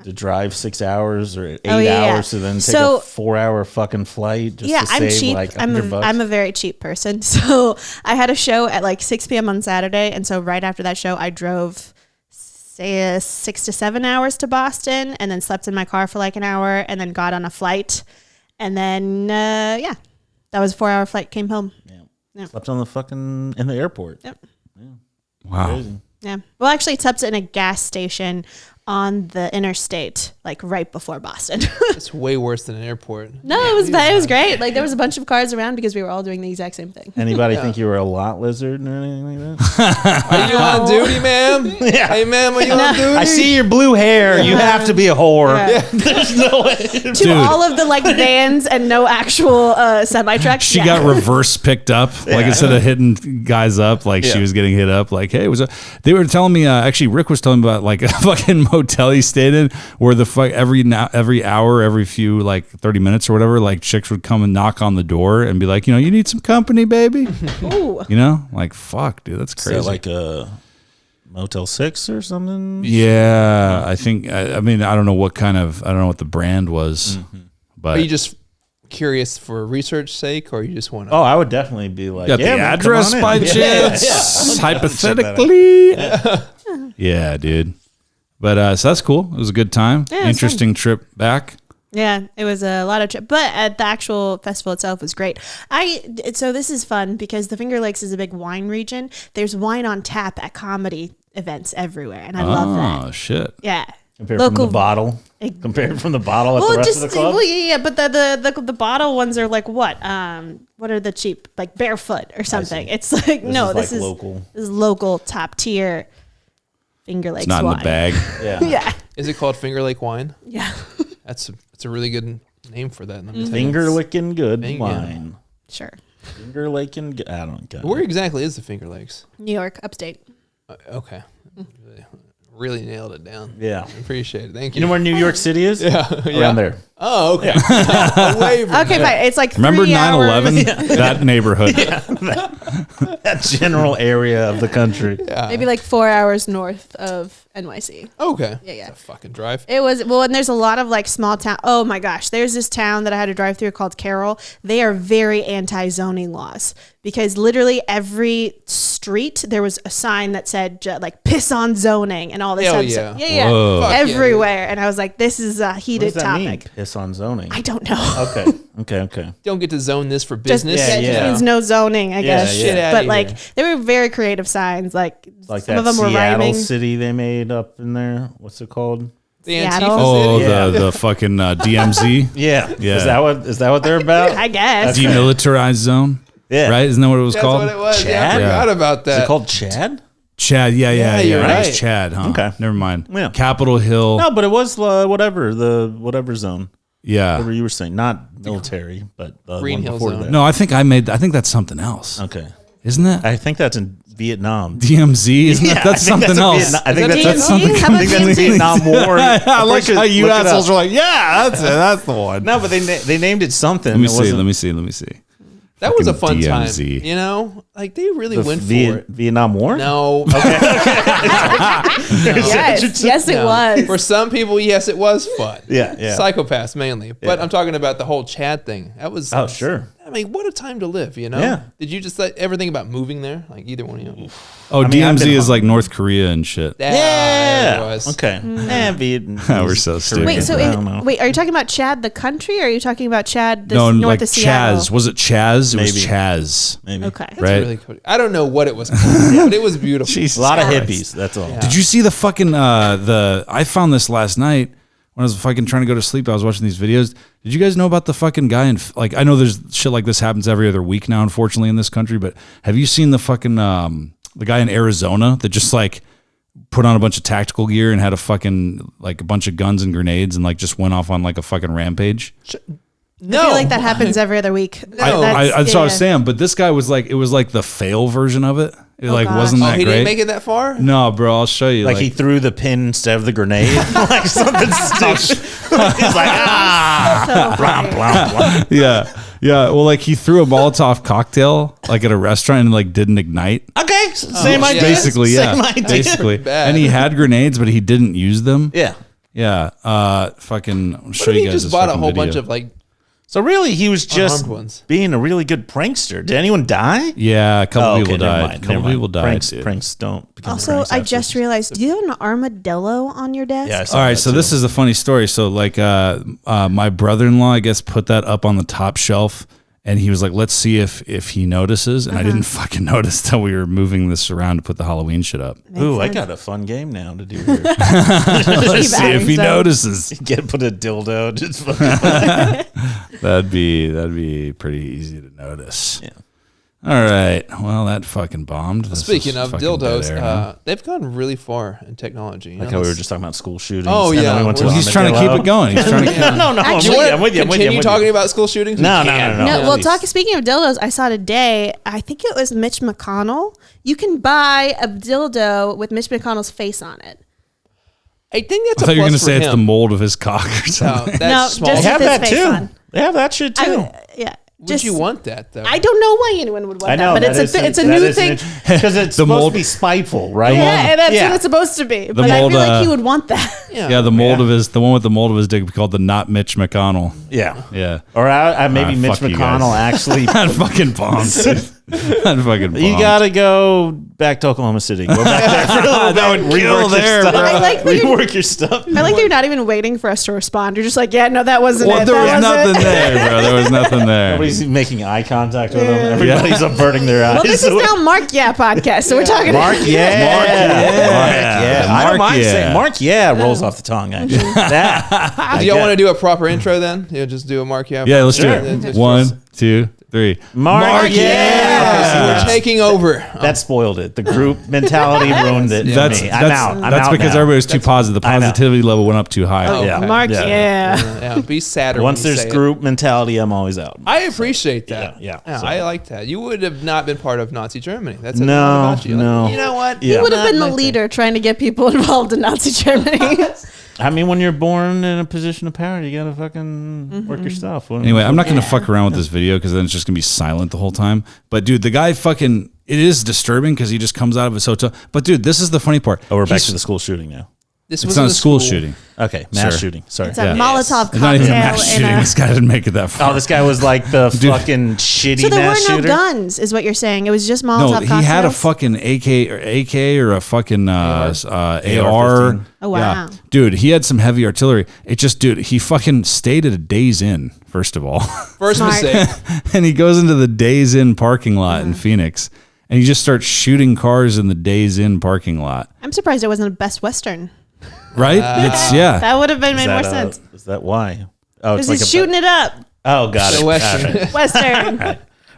To drive 6 hours or 8 hours to then take a 4-hour fucking flight just to I'm save cheap. like I'm $100. a very cheap person. So I had a show at like 6 p.m. on Saturday, and so right after that show, I drove say 6 to 7 hours to Boston, and then slept in my car for like an hour, and then got on a flight, and then that was a 4-hour flight. Came home. Yeah. Slept on in the airport. Yep. Wow. Crazy. Yeah. Well, actually, slept in a gas station on the interstate, like right before Boston. It's way worse than an airport. No, it was bad. It was great. Like there was a bunch of cars around because we were all doing the exact same thing. Anybody think you were a lot lizard or anything like that? Are you on duty, ma'am? Yeah. Hey, ma'am, are you on duty? I see your blue hair. You have to be a whore. Yeah. There's no way. To all of the like vans and no actual semi trucks. She got reverse picked up. Like instead of hitting guys up, like she was getting hit up. Like, hey, they were telling me. Actually, Rick was telling me about like a fucking motel he stayed in, where the fuck every hour, every few like 30 minutes or whatever, like chicks would come and knock on the door and be like, you need some company, baby. Ooh. Like fuck, dude, that's crazy. So like a Motel 6 or something? Yeah, I think. I mean, I don't know what the brand was, but Are you just curious for research sake, or you just want to? Oh, I would definitely be like, got yeah, the man, come address on in. by Yeah. chance, hypothetically. Yeah, dude. But so that's cool. It was a good time. Yeah, it was Interesting trip back. Yeah, it was a lot of but at the actual festival itself was great. So this is fun because the Finger Lakes is a big wine region. There's wine on tap at comedy events everywhere, and I love that. Oh shit. Yeah. Compared from the bottle at the rest of the club? But the bottle ones are like what? What are the cheap? Like Barefoot or something. It's like this is local. This is local top tier Finger Lakes It's not wine. in the bag. Yeah. Yeah. Is it called Finger Lake wine? Yeah. It's a really good name for that. Let me tell you. Finger licking good Finger- wine. Sure. Finger licking good. I don't get Where it. exactly is the Finger Lakes? New York, upstate. Okay. Really nailed it down. Yeah. I appreciate it. Thank you. You know where New York City is? Yeah. Around there. Oh, okay. Away from Okay, there. fine. It's like Remember 3 hours. 9/11? That neighborhood. That general area of the country. Maybe like 4 hours north of NYC. Okay. Yeah. It's a fucking drive. It was and there's a lot of like small town. Oh my gosh, there's this town that I had to drive through called Carroll. They are very anti-zoning laws because literally every street there was a sign that said like "piss on zoning" and all this Hell other yeah. stuff. Yeah, Whoa. Fuck yeah, dude. everywhere. And I was like, this is a What does heated that mean? topic. Piss on zoning. I don't know. Okay. Don't get to zone this for Just, business. yeah, it just Yeah. means no zoning, I guess. yeah. Shit outta But like here. they were very creative signs. Like Like some that of them were Seattle rhyming. city they made up in there. What's it called? The Seattle. Antifa Oh, city. Yeah. the fucking DMZ, Yeah. Yeah. Is that what they're about? I guess. demilitarized zone. Yeah. Right? Isn't that what it was That's called? what it was. Yeah, I Chad? forgot about Is that. it called Chad? Chad. Yeah. you're It's right. Chad, huh? Okay. Never mind. Yeah. Capitol Hill. No, but it was whatever zone. Yeah. Whatever you were saying, not military, but the Green one Hill before zone. that. No, I think that's something else. Okay. Isn't it? I think that's in Vietnam. DMZ? Isn't Yeah, that? That's I think something in else. Vietnam. I think that that's DMZ? something. How about I think that's DMZ? Vietnam War. I like how you Look it assholes up. are like, yeah, that's it. That's the one. No, but they named it something. Let me It see. wasn't Let me see. That was a Fucking fun DMZ. time. You know, like they really the went for it. Vietnam War. No. Yes, it No. was. For some people, yes, it was fun. Yeah. Psychopaths mainly. But Yeah. I'm talking about the whole Chad thing. That was. Oh, sure. I mean, what a time to live, you know? Yeah. Did you just ever think about moving there? Like either one of you? Oh, I mean, I've DMZ been is home. like North Korea and shit. There Yeah. it was. Okay. Vietnam. We're so stupid. Wait, so I don't know. are you talking about Chad the country, or are you talking about Chad the No, north like of Seattle? Chaz. Was it Chaz? It was Maybe. Chaz. Maybe. Okay. That's Right. really cool. I don't know what it was called, but it was beautiful. A lot of Christ. hippies. That's all. Yeah. Did you see the fucking I found this last night when I was fucking trying to go to sleep, I was watching these videos. Did you guys know about the fucking guy in, like, I know there's shit like this happens every other week now, unfortunately, in this country, but have you seen the fucking, the guy in Arizona that just like put on a bunch of tactical gear and had a fucking, like a bunch of guns and grenades and like just went off on like a fucking rampage? No. I feel like that happens every other week. That's what I was saying, but this guy was like, it was like the fail version of it. It like gosh. wasn't that he great. didn't make it that far? No, bro, I'll show you. Like he threw the pin instead of the grenade, like something stupid. He's like, So funny. blah. yeah. Well, like he threw a Molotov cocktail like at a restaurant and like didn't ignite. Okay, same idea. Basically, yeah. Same idea. Basically. Bad. And he had grenades, but he didn't use them. Yeah. Yeah. Fucking I'll show What if you he guys just this bought a fucking whole video. bunch of like So really, he was just unarmed ones? being a really good prankster. Did anyone die? Yeah, a couple people never died. mind, A couple never mind. people died. dude. Pranks don't. become Also, pranks I after. just realized, do you have an armadillo on your desk? Yeah. I saw All right, that so too. this is a funny story. So like my brother-in-law, I guess, put that up on the top shelf and he was like, let's see if he notices. And I didn't fucking notice till we were moving this around to put the Halloween shit up. Ooh, I got a fun game now to do here. Let's see if he so. notices. Put a dildo. Just fucking That'd be pretty easy to notice. Yeah. All right. Well, that fucking bombed. This Speaking is of fucking dead dildos, air, huh? they've gone really far in technology. like how we were just talking about school shootings. Oh, and then yeah. we went to Well, He's trying to keep it going. He's trying to. No, I'm Actually- with you. I'm with you. Continue talking about school shootings? We No, can. no. No, well, please. speaking of dildos, I saw today, I think it was Mitch McConnell. You can buy a dildo with Mitch McConnell's face on it. I think that's I a thought you were plus going to say for it's the him. mold of his cock or No, something. that's No, small. They just- have his that face too. on. They have that shit too. Yeah. Would you want that though? I don't know why anyone would want I know, that, but it's a new thing. because it's The supposed mold- to be spiteful, right? Yeah, and that's what it's supposed to be. But I mold, feel like he would want that. Yeah, the mold of the one with the mold of his dick would be called the not Mitch McConnell. Yeah. Yeah. Or maybe Mitch fuck you McConnell guys. actually. That fucking bombed. That fucking bombed. You gotta go back to Oklahoma City. Go back there for a little That bit. would kill Rework your there, stuff. bro. I like that you're- Rework your stuff. I like that you're not even waiting for us to respond. You're just like, yeah, no, that wasn't Well, it. there That was wasn't nothing it. there, bro. There was nothing there. Nobody's making eye contact with them. Everybody's averting their eyes. Well, this is now Mark Yeah podcast, so we're talking Mark, yeah. Mark, yeah. I don't Mark, mind yeah. saying Mark, yeah, rolls off the tongue, actually. That. Do y'all want to do a proper intro then? Yeah, just do a Mark. Yeah, let's do Sure. it. 1, 2, 3. Mark, Okay, so yeah. we're taking over. That spoiled it. The group mentality ruined it for That's me. I'm out. I'm that's out because now. everybody was too positive. The I know. positivity level went up too high. Oh, Yeah. Mark, Yeah. yeah. Be sadder. Once when you there's say it. group mentality, I'm always out. I appreciate that. Yeah, so- I like that. You would have not been part of Nazi Germany. That's a No, lot about you. no. You know what? Yeah. He would have Not been the my thing. leader trying to get people involved in Nazi Germany. I mean, when you're born in a position of power, you gotta fucking work your stuff. Anyway, I'm not going to fuck around with this video because then it's just going to be silent the whole time. But dude, the guy fucking, it is disturbing because he just comes out of his hotel. But dude, this is the funny part. Oh, we're back He's- to the school shooting now. This It's was not in a the school shooting. Okay, mass Sure. shooting. Sorry. It's a Yeah. Molotov It's not even a mass cocktail shooting. in a... This guy didn't make it that far. Oh, this guy was like the fucking shitty So there were mass no shooter. guns, is what you're saying. It was just Molotov No, cocktails? he had a fucking AK or a fucking AR. AR-15. Oh, wow. Dude, he had some heavy artillery. It just, dude, he fucking stayed at a Days Inn, first of all. First Smart. mistake. And he goes into the Days Inn parking lot in Phoenix and he just starts shooting cars in the Days Inn parking lot. I'm surprised it wasn't a Best Western. Right? It's, yeah. That would have been made more Is that, sense. is that why? Oh, Because he's shooting it up. Oh, got The it. Western. Got it. Western.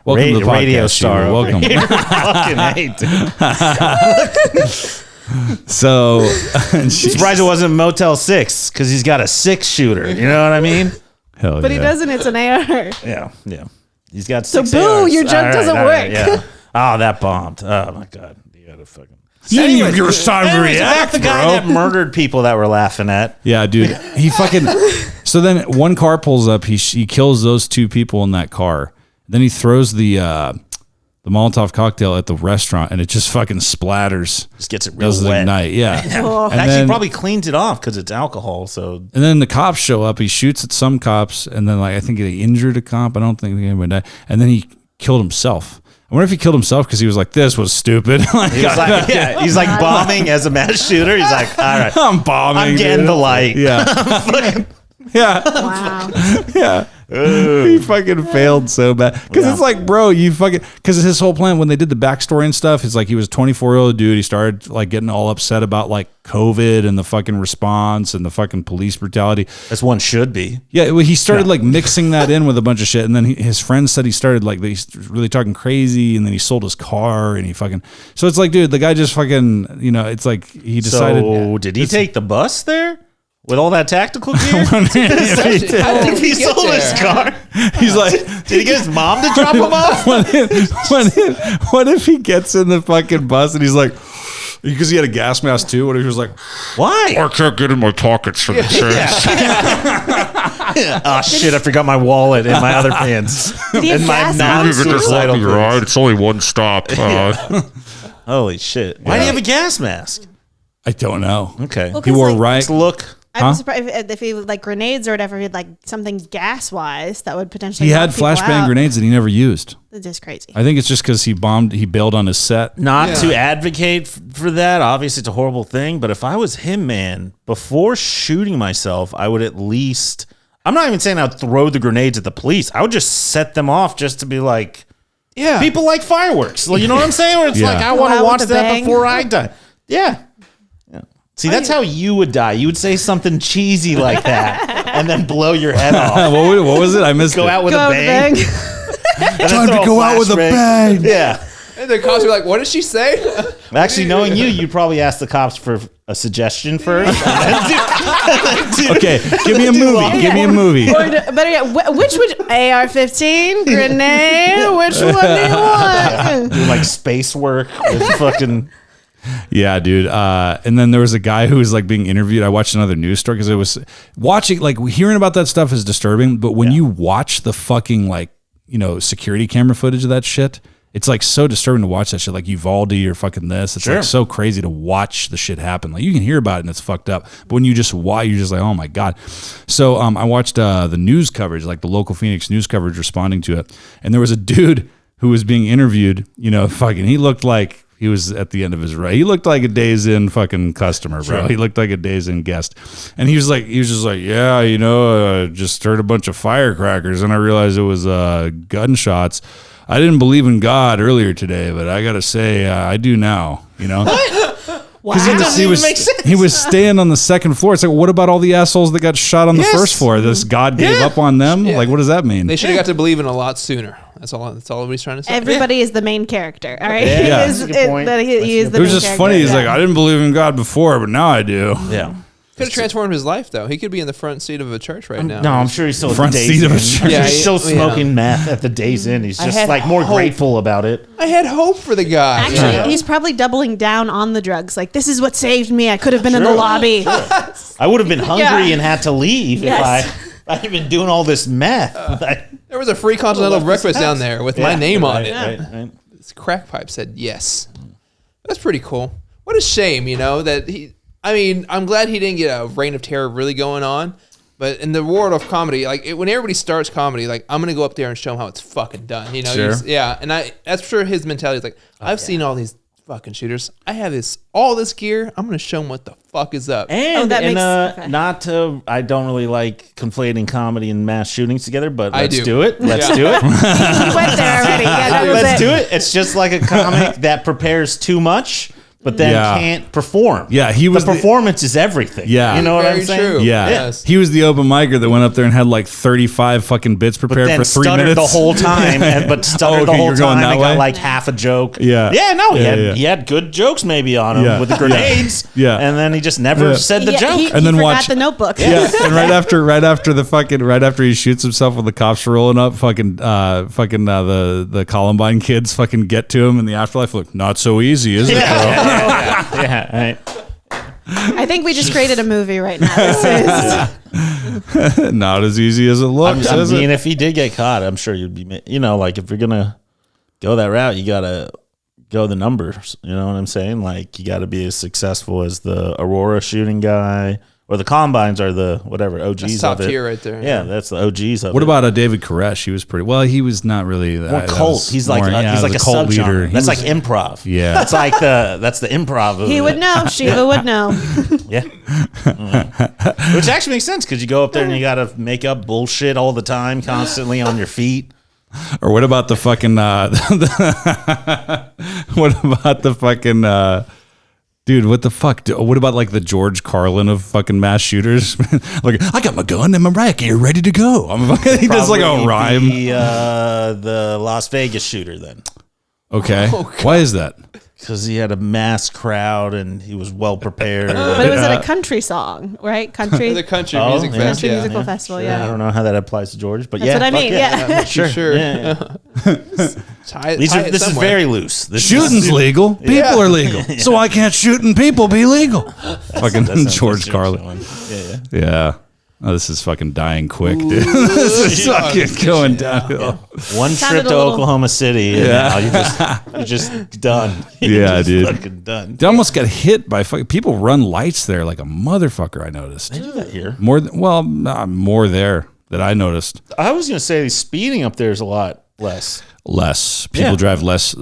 Welcome to the podcast, radio star. Shiva. over Welcome. here. Fucking hate, dude. So, Surprised it wasn't Motel 6 because he's got a 6-shooter. You know what I mean? hell But yeah. he doesn't. It's an AR. Yeah, yeah. He's got So 6 boo, ARs. your joke doesn't work. Yeah. Oh, that bombed. Oh my god. You gotta fucking. You didn't even give us time to Anyways, about react, the guy bro. that murdered people that we're laughing at. Yeah, dude. He fucking. So then one car pulls up. He kills those 2 people in that car. Then he throws the Molotov cocktail at the restaurant, and it just fucking splatters. Just gets it real Doesn't wet. ignite. Yeah. Oh. And Actually, then, probably cleans it off because it's alcohol. So and then the cops show up. He shoots at some cops, and then like I think they injured a cop. I don't think anybody died. And then he killed himself. I wonder if he killed himself because he was like, "This was stupid." Like, he was like, yeah, he's like bombing as a mass shooter. He's like, all right, I'm bombing. I'm getting dude. the light. Yeah. Yeah. Wow. Yeah. He fucking failed so bad. Because it's like, bro, you fucking, because his whole plan when they did the backstory and stuff, it's like he was a 24-year-old dude. He started like getting all upset about like COVID and the fucking response and the fucking police brutality. As one should be. Yeah, well, he started like mixing that in with a bunch of shit, and then his friends said he started like he's really talking crazy, and then he sold his car, and he fucking. So it's like, dude, the guy just fucking, it's like he decided. So did he take the bus there with all that tactical gear? How did He get sold there? his car. He's like, Did he get his mom to drop him off? what if he gets in the fucking bus and he's like, because he had a gas mask too. What if he was like, Why? I can't get in my pockets for insurance. Oh shit! I forgot my wallet and my other pants. Did he have And my gas non- You can just let suicidal me things. ride. It's only one stop. Holy shit! Why do you have a gas mask? I don't know. Okay. Well, He 'cause, wore like, right. Let's look. I'd Huh? be surprised if he like grenades or whatever, he had like something gas wise that would potentially. He knock had people flashbang out. grenades that he never used. It's just crazy. I think it's just because he bailed on his set. Not to advocate for that. Obviously, it's a horrible thing. But if I was him, man, before shooting myself, I would at least. I'm not even saying I'd throw the grenades at the police. I would just set them off just to be like, Yeah. people like fireworks. Like, you know what I'm saying? Where it's Yeah. like, I Go want out to with watch a that bang. before I die. Yeah. See, that's how you would die. You would say something cheesy like that and then blow your head off. What was it? I missed Go it. out with Go a out with bang. bang. And Time then to throw go out with a flashbang. bang. Yeah. And the cops were like, what did she say? Actually, knowing you, you'd probably ask the cops for a suggestion first. Okay, give me a movie. Give me a movie. Or better yet, which AR-15 grenade? Which one do you want? Do like space work with fucking. Yeah, dude. And then there was a guy who was like being interviewed. I watched another news story because it was watching, like hearing about that stuff is disturbing. But when you watch the fucking security camera footage of that shit, it's like so disturbing to watch that shit. Like Uvalde or fucking this. It's like so crazy to watch the shit happen. Like you can hear about it and it's fucked up. But when you just watch, you're just like, oh my God. So I watched the news coverage, like the local Phoenix news coverage responding to it. And there was a dude who was being interviewed, fucking, he looked like he was at the end of his ride. He looked like a Days Inn fucking customer, bro. He looked like a Days Inn guest. And he was just like, yeah, just heard a bunch of firecrackers and I realized it was gunshots. I didn't believe in God earlier today, but I got to say, I do now, Because he was staying on the second floor. It's like, what about all the assholes that got shot on the first floor? This God gave up on them? Like, what does that mean? They should have got to believe in a lot sooner. That's all he's trying to say. Everybody is the main character. All right. Yeah, He is, that's a good point. he is the It was main just character. funny. He's Yeah. like, I didn't believe in God before, but now I do. Yeah. Could have transformed his life, though. He could be in the front seat of a church right now. No, I'm sure he's still at Front the seat Days of a Inn. church. Yeah, He's still yeah. smoking meth at the Days Inn. He's just had like more hope. grateful about it. I had hope for the guy. Actually, he's probably doubling down on the drugs. Like, this is what saved me. I could have been in the Sure. lobby. I would have been hungry and had to leave Yes. if I had been doing all this meth. There was a free continental breakfast down there with my name on it. Right. His crack pipe said yes. That's pretty cool. What a shame, that he. I mean, I'm glad he didn't get a reign of terror really going on. But in the world of comedy, when everybody starts comedy, I'm gonna go up there and show him how it's fucking done. Sure. Yeah. And that's sure his mentality is like, I've seen all these fucking shooters. I have all this gear. I'm gonna show them what the fuck is up. And, that makes- okay. not to, I don't really like conflating comedy and mass shootings together, but I let's do. do it. Let's Yeah. do it. He went there already. Yeah, that was Let's it. do it. It's just like a comic that prepares too much, but then Yeah. can't perform. Yeah, he was the the- performance is everything. Yeah. You know what Very I'm saying? true. Yeah. Yes. He was the open micer that went up there and had like 35 fucking bits But prepared then for 3 stuttered minutes. the whole time, but stuttered Oh, the okay, whole you're going time that and way? got like half a joke. Yeah. Yeah, no, Yeah. he had good jokes maybe on him Yeah. with the grenades. Yeah. And then he just never Yeah. said the Yeah, joke. He And then forgot watch- the notebook. Yeah, and right after he shoots himself when the cops are rolling up, the Columbine kids fucking get to him in the afterlife. Look, not so easy, is it? Bro? Yeah, right. I think we just created a movie right now. This is Not as easy as it looks, I is mean, it? if he did get caught, I'm sure you'd be, if you're going to go that route, you got to go the numbers. You know what I'm saying? Like, you got to be as successful as the Aurora shooting guy Or the Combines are the whatever OGs That's top of it. tier right there. Yeah, that's the OGs of it. What about David Koresh? He was pretty well. He was not really more that cult? was He's like more- yeah, he's like he a was cult subgenre. leader. He That's was- like improv. Yeah. that's like that's the improv. Of He it. would know. Shiva would know. Yeah. Which actually makes sense because you go up there and you got to make up bullshit all the time, constantly on your feet. Or what about the fucking? What about the fucking? Dude, what the fuck? What about like the George Carlin of fucking mass shooters? Like, I got my gun and my rack gear ready to go. He does like a Probably rhyme. The Las Vegas shooter then. Okay. Oh, God. Why is that? Because he had a mass crowd and he was well prepared. But it was at a country song, right? Country The country Oh, music yeah. fest. country Yeah. musical festival. I Yeah. don't know how that applies to George, but That's yeah, what I fuck mean. yeah. Yeah. Sure. Yeah. Tie This it is somewhere. very loose. This Shooting's is, legal. People are legal. So why can't shooting people be legal? Fucking that sounds George like Carlin. Yeah. Yeah. Oh, this is fucking dying quick, dude. This is fucking going downhill. One Sounded trip to a little- Oklahoma City, and now you're just done. You're Yeah, just dude. fucking done. They almost got hit by fucking people. Run lights there like a motherfucker. I noticed They do that here. more. More there that I noticed. I was gonna say speeding up there is a lot less. Less people Yeah. drive less.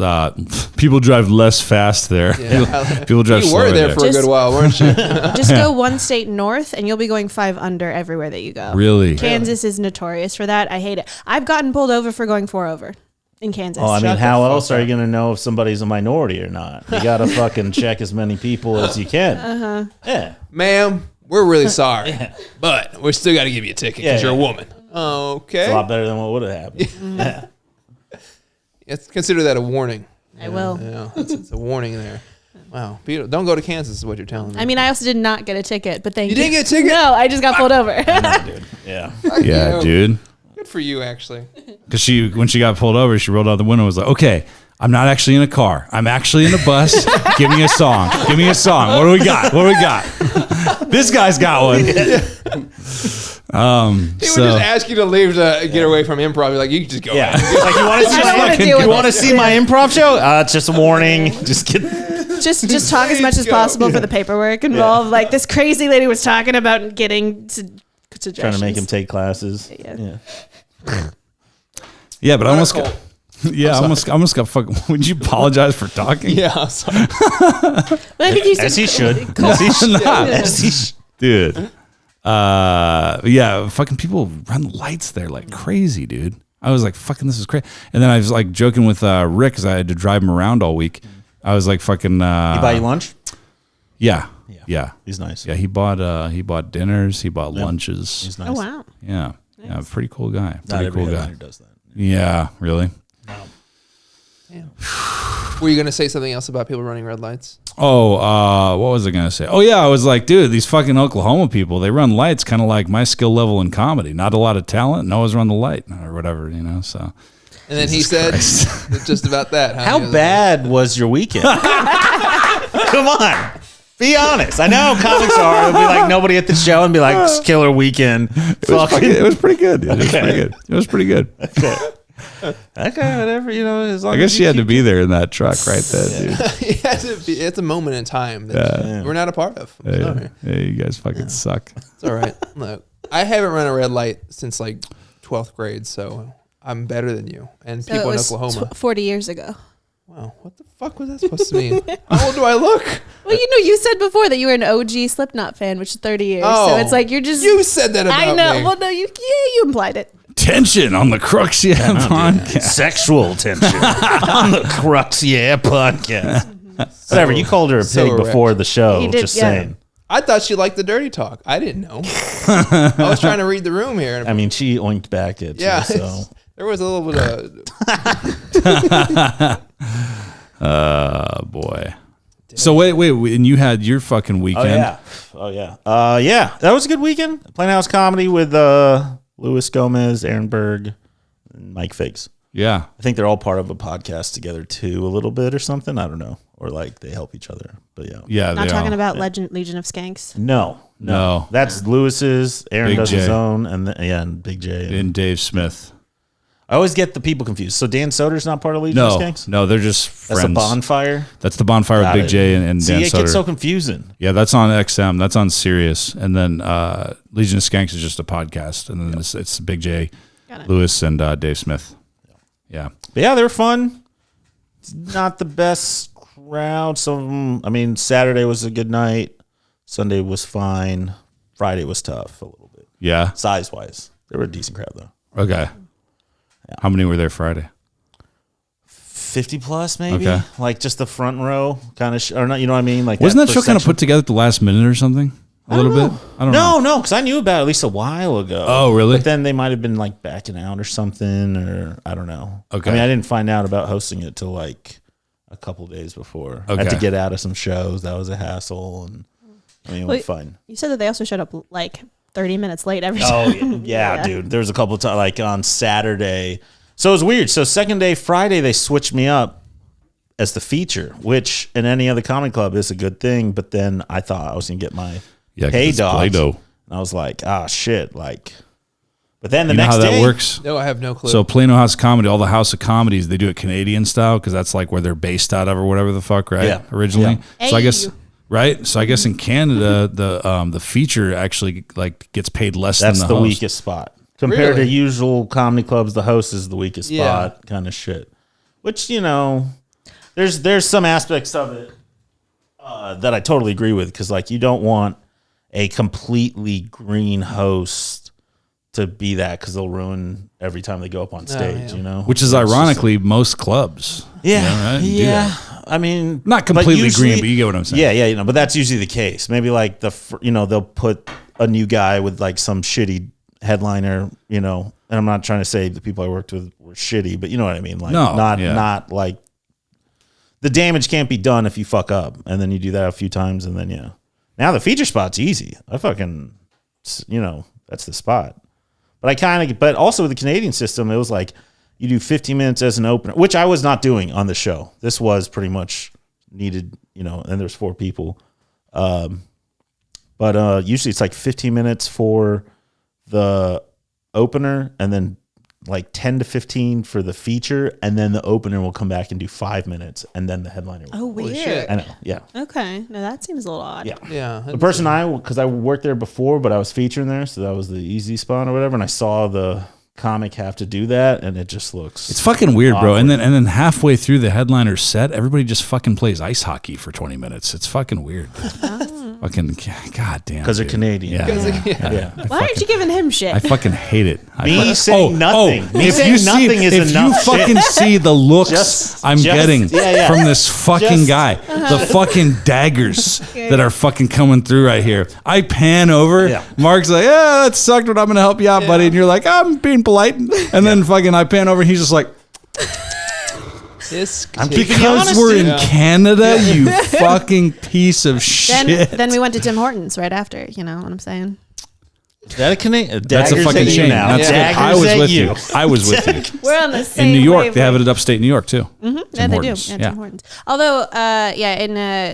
People drive less fast there. Yeah. People drive You slower were there for a Just- good while, weren't you? Just go one state north, and you'll be going 5 under everywhere that you go. Really? Kansas is notorious for that. I hate it. I've gotten pulled over for going 4 over in Kansas. Oh, I mean, Shut the how fuck else are you up. gonna know if somebody's a minority or not? You gotta fucking check as many people as you can. Yeah. Ma'am, we're really sorry, but we still got to give you a ticket because Yeah, you're a yeah. woman. Okay. It's a lot better than what would have happened. Yeah. Yes, consider that a warning. I will. Yeah, it's a warning there. Wow. Peter, don't go to Kansas is what you're telling me. I mean, I also did not get a ticket, but thank you. You didn't get a ticket? No, I just got pulled over. Dude. Yeah. Yeah, you. dude. Good for you, actually. Because when she got pulled over, she rolled out the window and was like, "Okay, I'm not actually in a car. I'm actually in a bus. Give me a song. Give me a song. What do we got? What do we got? This guy's got one." He would just ask you to leave to get away from improv. You're like, you can just go. Yeah. ahead. Like you want to see I don't wanna my, deal with you want to this. see my improv show? It's just a warning. Just get. just talk as much as go. possible for the paperwork involved. Like this crazy lady was talking about getting suggestions. Trying to make him take classes. Yeah. Yeah, but I almost Not a got. Yeah, I almost got fucking. Would you apologize for talking? Yeah, I'm sorry. But I think you said As he should. As he should. As he should. Dude. Yeah, fucking people run lights there like crazy, dude. I was like, fucking, this is crazy. And then I was like joking with Rick because I had to drive him around all week. I was like, fucking. He buy you lunch? Yeah. He's nice. Yeah, he bought dinners, he bought lunches. He's nice. Oh wow. Yeah. Yeah, pretty cool guy. Not Pretty every cool guy. headliner does that. Yeah, really. Were you going to say something else about people running red lights? Oh, what was I gonna say? Oh yeah, I was like, dude, these fucking Oklahoma people, they run lights kind of like my skill level in comedy. Not a lot of talent, and always run the light or whatever, you know. So And then he said just about that. Huh? He How was bad was your weekend? Come on. Be honest. I know how comics are. It'll be like nobody at the show and be like, "It's killer weekend." it was pretty good, dude. It was pretty good. It was pretty good. Okay, whatever. You know, as long I guess as she had to be there in that truck right there, dude. He had to be, it's a moment in time that we're not a part of. I'm sorry. Yeah, you guys fucking suck. It's all right. Look, I haven't run a red light since like 12th grade, so I'm better than you. And So people it in was Oklahoma. 40 years ago. Wow, what the fuck was that supposed to mean? How old do I look? Well, you know, you said before that you were an OG Slipknot fan, which is 30 years. So it's like you're just. You said that about I know. me. Well, no, you implied it. Tension on the Crux podcast. sexual tension on the Crux podcast. Whatever. You called her a so pig before the show. He did, just yeah. saying. I thought she liked the dirty talk. I didn't know. I was trying to read the room here. I mean, she oinked back at Yeah, you. So there was a little bit of Boy. So wait, and you had your fucking weekend. yeah. That was a good weekend. Playing house comedy with Luis Gomez, Aaron Berg, and Mike Figs. Yeah. I think they're all part of a podcast together too, a little bit or something. I don't know, or like they help each other. But yeah, Yeah. Not they talking are. about Legion of Skanks. No. That's Lewis's. Aaron Big does his J. own, and Big J. And Dave Smith. I always get the people confused. So Dan Soder's not part of Legion of Skanks? No, they're just friends. That's a bonfire? That's the bonfire with Got Big it. J and See, Dan it Soder. gets so confusing. Yeah, that's on XM. That's on Sirius. And then Legion of Skanks is just a podcast. And then it's Big J, Lewis, and Dave Smith. Yeah. But yeah, they were fun. It's not the best crowd. Some of them, I mean, Saturday was a good night. Sunday was fine. Friday was tough a little bit. Yeah. Size-wise. They were a decent crowd, though. Okay. How many were there Friday? 50 plus, maybe. Okay. Like just the front row kind of, or not, you know what I mean? Like Wasn't that show first kind of section. put together at the last minute or something? A little bit? I don't know. No, because I knew about it at least a while ago. Oh, really? But then they might have been like backing out or something, or I don't know. Okay. I mean, I didn't find out about hosting it till like a couple days before. I had Okay. to get out of some shows. That was a hassle, and I mean, it was fun. You said that they also showed up like 30 minutes late every Oh time. yeah, dude. There was a couple of times, like on Saturday. So it was weird. So second day, Friday, they switched me up as the feature, which in any other comedy club is a good thing. But then I thought I was gonna get my 'cause pay it's dogs, Play-Doh. and I was like, ah, shit, like. But then the You know next how that day, works? No, I have no clue. So Plano House of Comedy, all the House of Comedies, they do it Canadian style because that's like where they're based out of or whatever the fuck, right? Yeah. Originally. Yeah. So I guess Hey. right. So I guess in Canada, the feature actually like gets paid less that's than the the host. weakest spot compared to Really? usual comedy clubs. The host is the weakest Yeah. spot, kind of shit. Which there's some aspects of it that I totally agree with, because like you don't want a completely green host to be that, because they'll ruin every time they go up on stage. yeah. You know, Which is It's just ironically most clubs. yeah, You know, right? Do yeah. that. I mean, Not but completely usually- green, but you get what I'm saying. Yeah, but that's usually the case. Maybe like they'll put a new guy with like some shitty headliner, and I'm not trying to say the people I worked with were shitty, but you know what I mean? Like No, yeah. not like the damage can't be done if you fuck up, and then you do that a few times, and then now the feature spot's easy. I fucking, that's the spot. But also with the Canadian system, it was like you do 15 minutes as an opener, which I was not doing on the show. This was pretty much needed, and there's 4 people. But usually it's like 15 minutes for the opener, and then like 10 to 15 for the feature, and then the opener will come back and do 5 minutes, and then the headliner will. Oh, weird. shit. I know, yeah. Okay. No, that seems a little odd. Yeah. yeah. The person because I worked there before, but I was featuring there, so that was the easy spot or whatever, and I saw the comic have to do that, and it just looks. It's fucking weird, bro. awkward. And then halfway through the headliner set, everybody just fucking plays ice hockey for 20 minutes. It's fucking weird. Fucking goddamn. Because they're dude. Canadian. Yeah. Why aren't you giving him shit? I fucking hate it. Me saying nothing. Me if saying you nothing see, is if enough you fucking see the looks Just- I'm getting yeah. from this fucking Just- guy, the fucking daggers that are fucking coming through right here. I pan over. Yeah. Mark's like, yeah, that sucked, but I'm gonna help you out, buddy. And you're like, I'm being polite. And then fucking I pan over, and he's just like, I'm keeping you because honest, we're dude. in Canada, you fucking piece of shit. Then we went to Tim Hortons right after. You know what I'm saying? Is that a Canadian? That's a fucking shame. That's good. Daggers I was at with you. you. I was with you. We're on the same. In New York, wavelength. they have it at upstate New York too. Yeah, Tim they Hortons. do. Yeah, Yeah. Tim Hortons. Although,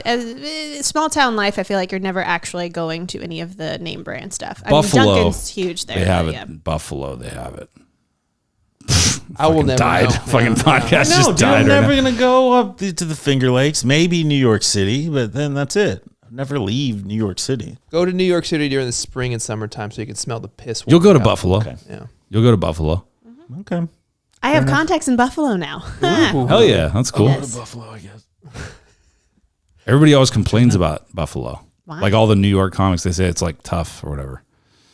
in small town life, I feel like you're never actually going to any of the name brand stuff. Buffalo, I mean, Dunkin's huge there. They have but it. yeah. Buffalo, they have it. I will never Died. know. Fucking podcast No, just dude, died. I'm right never now. gonna go up to the Finger Lakes. Maybe New York City, but then that's it. I'll never leave New York City. Go to New York City during the spring and summertime so you can smell the piss. You'll go to walking out. Buffalo. Okay. Yeah. You'll go to Buffalo. Okay. I have contacts in Buffalo now. Hell yeah, that's cool. Yes. Buffalo, I guess. Everybody always complains about Buffalo. Why? Like all the New York comics, they say it's like tough or whatever.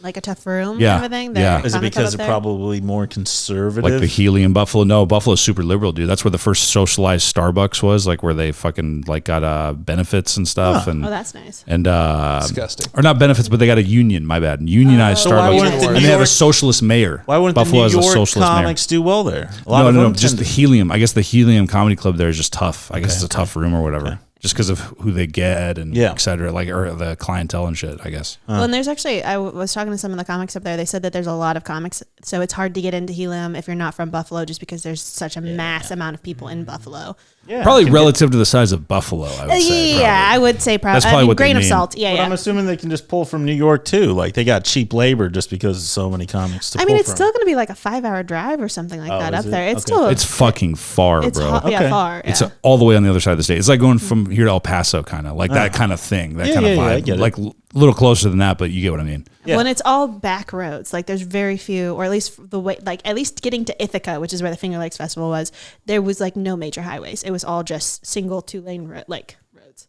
Like a tough room Yeah. and everything. Yeah. Is it Comic because Club they're up there? probably more conservative? Like the helium Buffalo. No, Buffalo's super liberal, dude. That's where the first socialized Starbucks was, like where they fucking like got benefits and stuff. And Oh, that's nice. and Disgusting. or not benefits, but they got a union. My bad, unionized So why Starbucks, wouldn't the and New they have a York- socialist mayor. Why wouldn't Buffalo the has New a York socialist mayor? comics do well there? A lot of No, them just the tend helium. I guess the helium comedy club there is just tough. I guess it's a tough room or whatever, just because of who they get and Yeah. et cetera, like or the clientele and shit. I guess. Well, and there's actually, I was talking to some of the comics up there. They said that there's a lot of comics, so it's hard to get into helium if you're not from Buffalo, just because there's such a mass amount of people in Buffalo. Probably relative to the size of Buffalo, I would say. Yeah, I would say probably. That's probably what they grain of mean. salt. Yeah, But yeah. I'm assuming they can just pull from New York too. Like they got cheap labor just because so many comics to I pull mean, it's from. still going to be like a 5-hour drive or something like that is up it? there. It's Okay. still. It's fucking far, It's bro. yeah, Okay. far. It's yeah. all the way on the other side of the state. It's like going from here to El Paso, kind of like that kind of thing, that Yeah, kind of yeah, yeah, I vibe. get it. Like a little closer than that, but you get what I mean. Yeah. When it's all back roads, like there's very few, or at least the way, like at least getting to Ithaca, which is where the Finger Lakes Festival was, there was like no major highways. It was all just single 2-lane roads.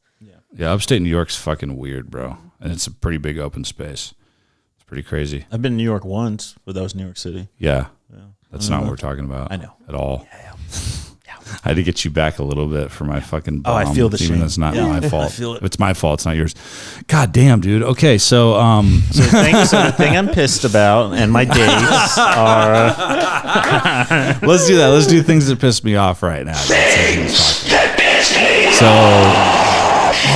Yeah, upstate New York's fucking weird, bro, and it's a pretty big open space. It's pretty crazy. I've been to New York once, but that was New York City. Yeah, that's not what we're talking about. I know. At all. I had to get you back a little bit for my fucking Oh, I bomb, feel the even shame. though it's not Yeah. my I fault. feel it. It's my fault. It's not yours. God damn, dude. Okay, so So the thing I'm pissed about, and my days are. let's do that. Let's do things that piss me off right now. So,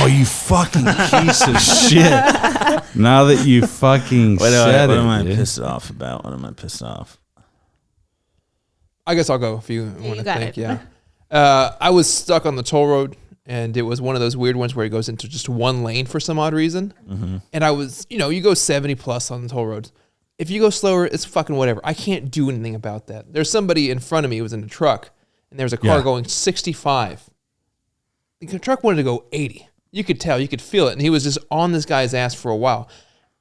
oh, you fucking piece of shit. Now that you fucking said What it, am I dude. pissed off about? What am I pissed off? I guess I'll go if you want to got think. it. Yeah. I was stuck on the toll road, and it was one of those weird ones where it goes into just one lane for some odd reason. Mm-hmm. And I was, you go 70 plus on the toll roads. If you go slower, it's fucking whatever. I can't do anything about that. There's somebody in front of me who was in a truck, and there was a car Yeah. going 65. The truck wanted to go 80. You could tell, you could feel it, and he was just on this guy's ass for a while.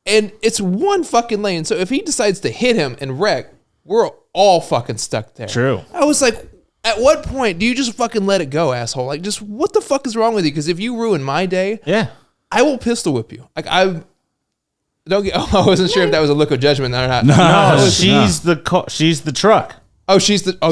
And it's one fucking lane, so if he decides to hit him and wreck, we're all fucking stuck there. True. I was like, at what point do you just fucking let it go, asshole? Like, just what the fuck is wrong with you? Because if you ruin my day, Yeah. I will pistol whip you. Like, I wasn't sure if that was a look of judgment or not. No, she's the she's the truck. Oh,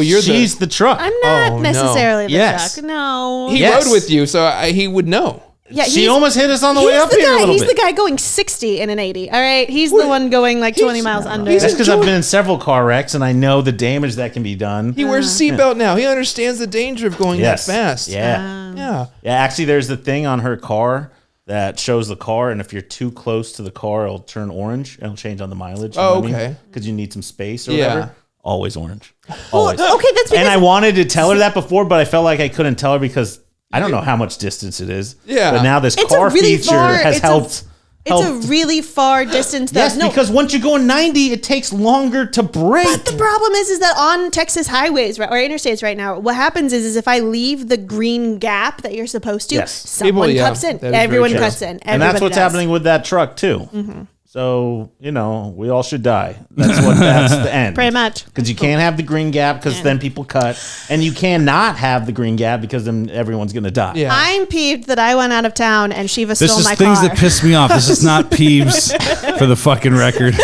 you're She's the truck. I'm not Oh, no. necessarily the Yes. truck. No. he Yes. rode with you, so he would know. Yeah, She almost hit us on the way he's up the here a guy, little He's bit. the guy going 60 in an 80. All right, he's the one going like 20 miles under. That's because I've been in several car wrecks and I know the damage that can be done. He wears a seatbelt now. He understands the danger of going Yes. that fast. Yeah. Yeah. Yeah, actually, there's the thing on her car that shows the car, and if you're too close to the car, it'll turn orange. It'll change on the mileage. Oh, okay. Because you need some space or Yeah. whatever. Always orange. Well, Always. okay, that's because And I wanted to tell her that before, but I felt like I couldn't tell her because I don't know how much distance it is. Yeah. But now this It's car a really feature far. has helped. It's a really far distance. Though. Yes, No, because once you go 90, it takes longer to brake. But the problem is that on Texas highways or interstates right now, what happens is if I leave the green gap that you're supposed to, Yes. someone People, yeah, cuts in. that is very Everyone true. cuts in. And that's Everybody what's does. happening with that truck too. So we all should die. That's the end. Pretty much. Because you can't have the green gap because then people cut, and you cannot have the green gap because then everyone's gonna die. Yeah. I'm peeved that I went out of town and Shiva This stole is my things car. that piss me off. This is not peeves for the fucking record.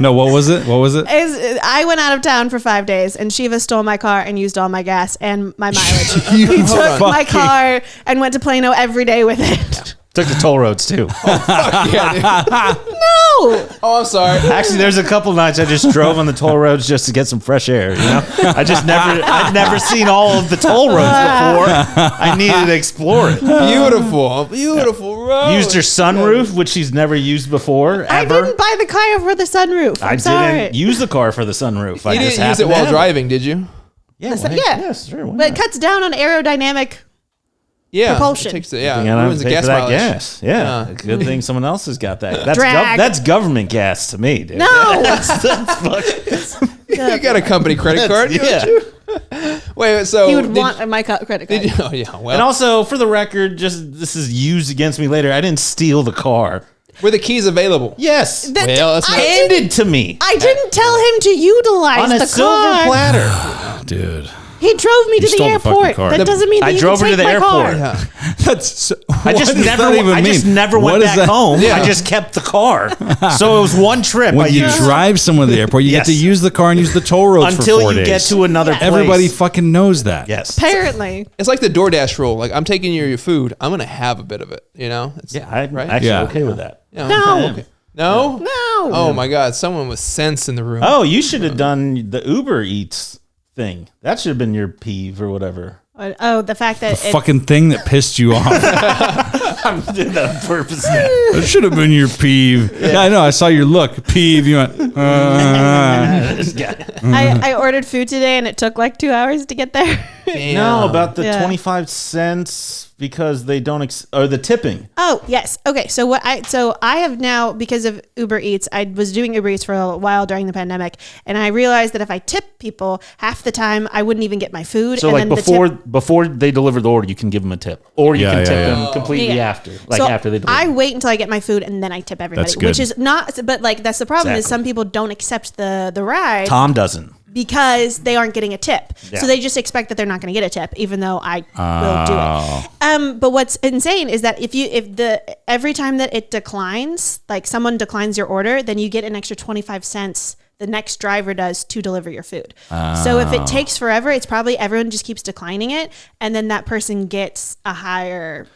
No, what was it? What was it? I went out of town for 5 days and Shiva stole my car and used all my gas and my mileage. You He took my fucking- car and went to Plano every day with it. Took the toll roads too. Yeah, dude. No. Oh, I'm sorry. Actually, there's a couple nights I just drove on the toll roads just to get some fresh air. I've never seen all of the toll roads before. I needed to explore it. Beautiful road. Used her sunroof, which she's never used before ever. I didn't buy the car for the sunroof. I I'm sorry. didn't use the car for the sunroof. I You just didn't use happened it to while have driving, did you? Yeah, The sun- well, yeah. yes, sure. why But it not? cuts down on aerodynamic. Yeah. Propulsion. It takes it, You gotta ruins the pay gas for that mileage. gas. Yeah. Good thing someone else has got that. That's Drag. that's government gas to me, dude. No. You got a company credit card, yeah. don't you? Wait, so He would did- want my credit card. Did you, oh yeah, well, And also, for the record, just this is used against me later. I didn't steal the car. were the keys available? Yes, That- Well, that's I not- didn't- handed to me I didn't tell him to utilize on a the silver car. platter. Dude. He drove me to the stole the fucking airport. car. That doesn't mean that I you drove can her to take the my car. airport. Yeah. That's I just never What went is back that? home. Yeah. I just kept the car. So it was one trip. When I you used drive someone to the airport, you Yes. get to use the car and use the toll roads until for 4 you days. get to another place. Everybody fucking knows that. Yes. Apparently. It's like the DoorDash rule. Like, I'm taking your food. I'm gonna have a bit of it. It's, Yeah, I'm right? actually Yeah. okay with that. Yeah, No. okay. No. No. Oh my God! Someone with sense in the room. Oh, you should have done the Uber Eats thing. That should have been your peeve or whatever. Oh, the fact that The fucking thing that pissed you off. I'm doing that on purpose now. It should have been your peeve. Yeah, I know. I saw your look. Peeve. You went. This guy. I ordered food today and it took like 2 hours to get there. No, about the Yeah. 25 cents because they don't or the tipping. Oh, yes. Okay. So I have now, because of Uber Eats, I was doing Uber Eats for a while during the pandemic, and I realized that if I tip people half the time, I wouldn't even get my food. So and like before they deliver the order, you can give them a tip, or you can tip them completely Yeah. after, like So after they deliver. I wait until I get my food and then I tip everybody, That's good. which is not. But like that's the problem is Exactly. some people don't accept the ride. Tom doesn't. Because they aren't getting a tip. Yeah. So they just expect that they're not going to get a tip, even though I will do it. But what's insane is that every time that it declines, like someone declines your order, then you get an extra 25 cents the next driver does to deliver your food. So if it takes forever, it's probably everyone just keeps declining it, and then that person gets a higher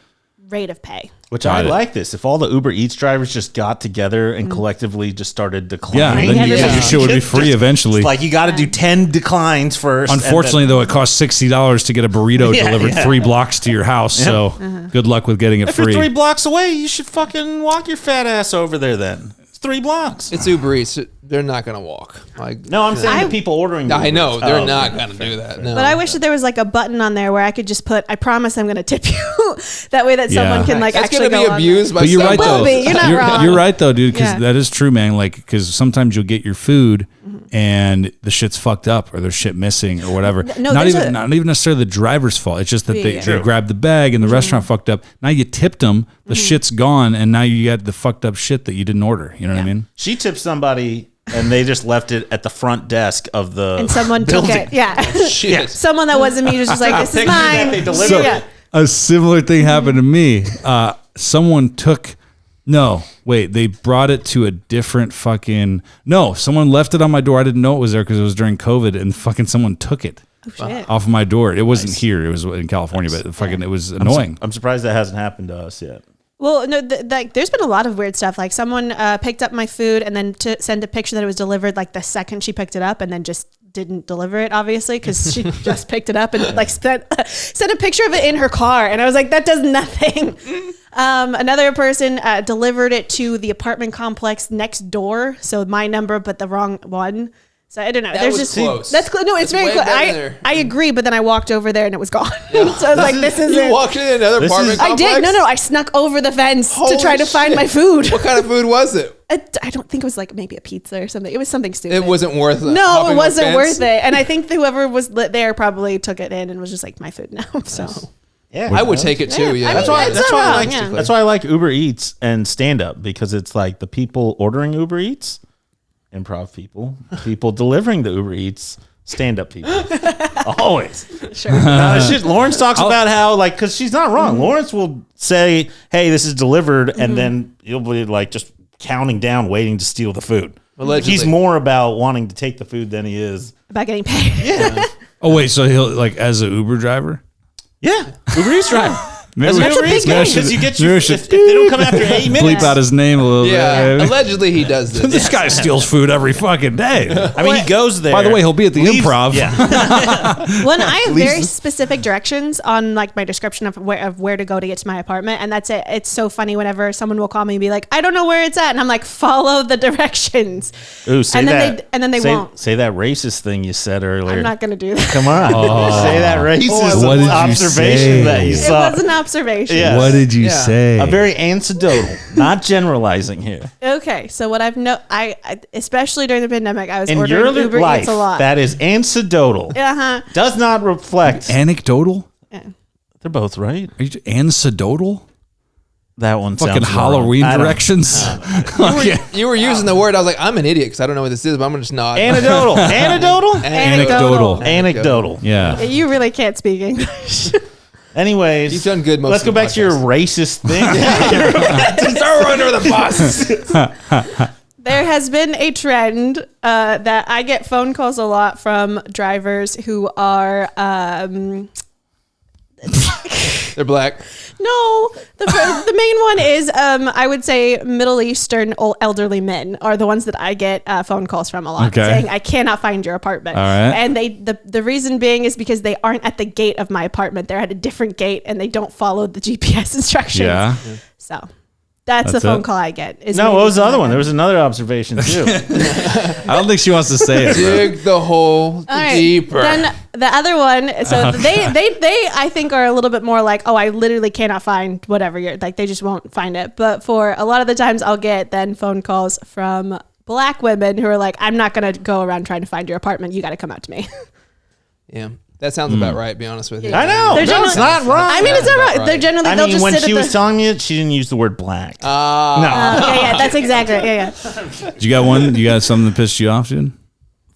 rate of pay. Which I like this. If all the Uber Eats drivers just got together and collectively just started Yeah, declining. then your shit would be free eventually. It's like you got to do 10 declines first. Unfortunately, though, it costs $60 to get a burrito delivered 3 blocks to your house. So good luck with getting it if you're free. 3 blocks away, you should fucking walk your fat ass over there then. It's 3 blocks. It's Uber Eats. They're not going to walk. Like, No, I'm saying the people ordering. I know. Uber They're Eats. not going to do that. No. But I wish that there was like a button on there where I could just put, I promise I'm going to tip you. That way that someone can like That's actually going to be go on abused by But you're right, someone. though. Will be. You're not wrong. You're right, though, dude, because Yeah. that is true, man. Like, because sometimes you'll get your food and the shit's fucked up or there's shit missing or whatever. No, not there's not even necessarily the driver's fault. It's just that they Yeah. grabbed the bag and the restaurant fucked up. Now you tipped them, the shit's gone, and now you got the fucked up shit that you didn't order. You know what I mean? She tipped somebody and they just left it at the front desk of the And someone took building. it. Yeah. Shit. Someone that wasn't me was just like, this is Picture that mine. they delivered So it. a similar thing happened to me. Someone took. No, wait. They brought it to a different fucking. No, someone left it on my door. I didn't know it was there because it was during COVID, and fucking someone took it Shit. off of my door. It wasn't here. It was in California, but fucking it was annoying. I'm surprised that hasn't happened to us yet. Well, no, like there's been a lot of weird stuff. Like someone picked up my food and then to send a picture that it was delivered like the second she picked it up, and then just didn't deliver it, obviously, because she just picked it up and like sent a picture of it in her car, and I was like, that does nothing. Another person delivered it to the apartment complex next door, so my number but the wrong one. So I don't know. That There's was just close. that's close. No, it's That's very way close. better there. I agree, but then I walked over there and it was gone. So I was like, this is You it. walked in another This apartment is- I complex? did. No, I snuck over the fence to Holy try to find shit. my food. What kind of food was it? I don't think it was like maybe a pizza or something. It was something stupid. It wasn't worth it. No, it wasn't worth it. And I think whoever was there probably took it in and was just like, my food now. So Yeah, I would take it too. Yeah, I That's mean, why. it's That's not why I wrong, like. yeah. That's why I like Uber Eats and stand up, because it's like the people ordering Uber Eats, improv people delivering the Uber Eats, stand up people. Always. sure. Lawrence talks about how like, because she's not wrong. Lawrence will say, "Hey, this is delivered," and then you'll be like just counting down, waiting to steal the food. Allegedly. He's more about wanting to take the food than he is. About getting paid. Oh wait, so he'll like as an Uber driver? Yeah, Uber Eats driver. Maybe That's we- Uber Eats maybe I because should- you get maybe your I if, should if they don't come after 8 minutes. bleep out his name a little Yeah, bit. allegedly he does this. This guy steals food every fucking day. I mean, he goes there. By the way, he'll be at the leaves- Improv. Yeah, When I have Leaves very the- specific directions on like my description of where to go to get to my apartment, and that's it. It's so funny whenever someone will call me and be like, I don't know where it's at, and I'm like, follow the directions. Ooh, say And then that. they- and then they say, won't. say that racist thing you said earlier. I'm not gonna do that. Come on, say that racist What did you observation say? that you It saw. was an observation. Yeah. What did you Yeah. say? A very anecdotal, not generalizing here. Okay, so what I especially during the pandemic, I was In ordering your Uber life, Eats a lot. that is anecdotal. Does not reflect. Anecdotal? They're both right. Are you anecdotal? That one Fucking sounds Halloween wrong. I don't- directions. You were using the word. I was like, I'm an idiot because I don't know what this is, but I'm gonna just nod. Anecdotal. Anecdotal. Anecdotal. Anecdotal. Yeah. You really can't speak English. Anyways, You've done good most Let's of go the back to your podcast. racist thing. Throw her under the bus. There has been a trend that I get phone calls a lot from drivers who are They're black. No, the main one is I would say Middle Eastern elderly men are the ones that I get phone calls from a lot, saying I cannot find your apartment. All right. And the reason being is because they aren't at the gate of my apartment; they're at a different gate, and they don't follow the GPS instructions. Yeah. So. That's the phone call I get. No, what was the other one? There was another observation too. I don't think she wants to say it. Dig the hole deeper. Then the other one, so they I think are a little bit more like, oh, I literally cannot find whatever you're like. They just won't find it. But for a lot of the times, I'll get then phone calls from black women who are like, I'm not gonna go around trying to find your apartment. You got to come out to me. Yeah. That sounds about right, to be honest with you. I know. No, it's not right. I mean, it's not right. They're generally, I they'll mean, just when sit she at was telling me it, she didn't use the word black. No. yeah, that's exactly it. Yeah. You got one? You got something that pissed you off, dude?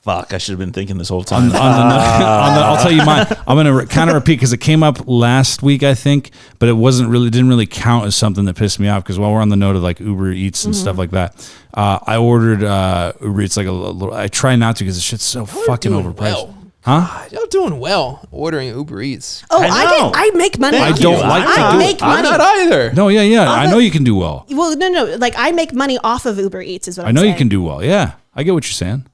Fuck, I should have been thinking this whole time. I'll tell you mine. I'm going to kind of repeat because it came up last week, I think, but it didn't really count as something that pissed me off because while we're on the note of like Uber Eats and stuff like that, I ordered Uber Eats like a little. I try not to because the shit's so fucking overpriced. Well. Huh? Y'all doing well ordering Uber Eats. Oh, I make money. I don't like to I do make it. I'm money. not either. No, yeah. I know you can do well. Well, no. Like I make money off of Uber Eats is what I I'm know saying. you can do well. Yeah, I get what you're saying.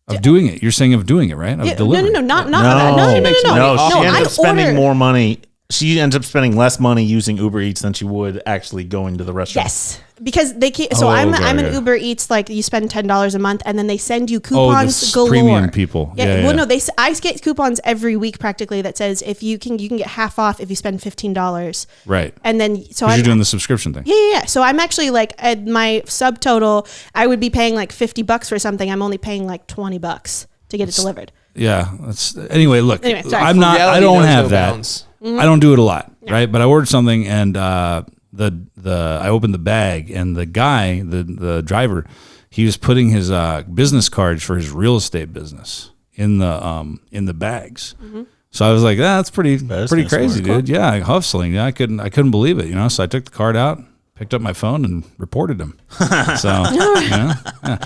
Of doing it. You're saying of doing it, right? Of delivering. No, not No, that. No. she ends I up spending order- more money. She ends up spending less money using Uber Eats than she would actually going to the restaurant. Yes, because they keep. So I'm an Uber Eats. Like you spend $10 a month, and then they send you coupons galore. Premium people. Yeah. Well, no, I get coupons every week practically that says if you can get half off if you spend $15. Right. And then you're doing the subscription thing. Yeah. So I'm actually like at my subtotal, I would be paying like $50 for something. I'm only paying like $20 to get it delivered. Yeah. Anyway, look, Anyway, sorry. I'm not. I don't have that. Bounds. I don't do it a lot, right? But I ordered something and I opened the bag and the guy, the driver, he was putting his business cards for his real estate business in the bags. Mm-hmm. So I was like, that's pretty crazy, dude. Yeah, hustling. Yeah, I couldn't believe it, So I took the card out, picked up my phone and reported him. So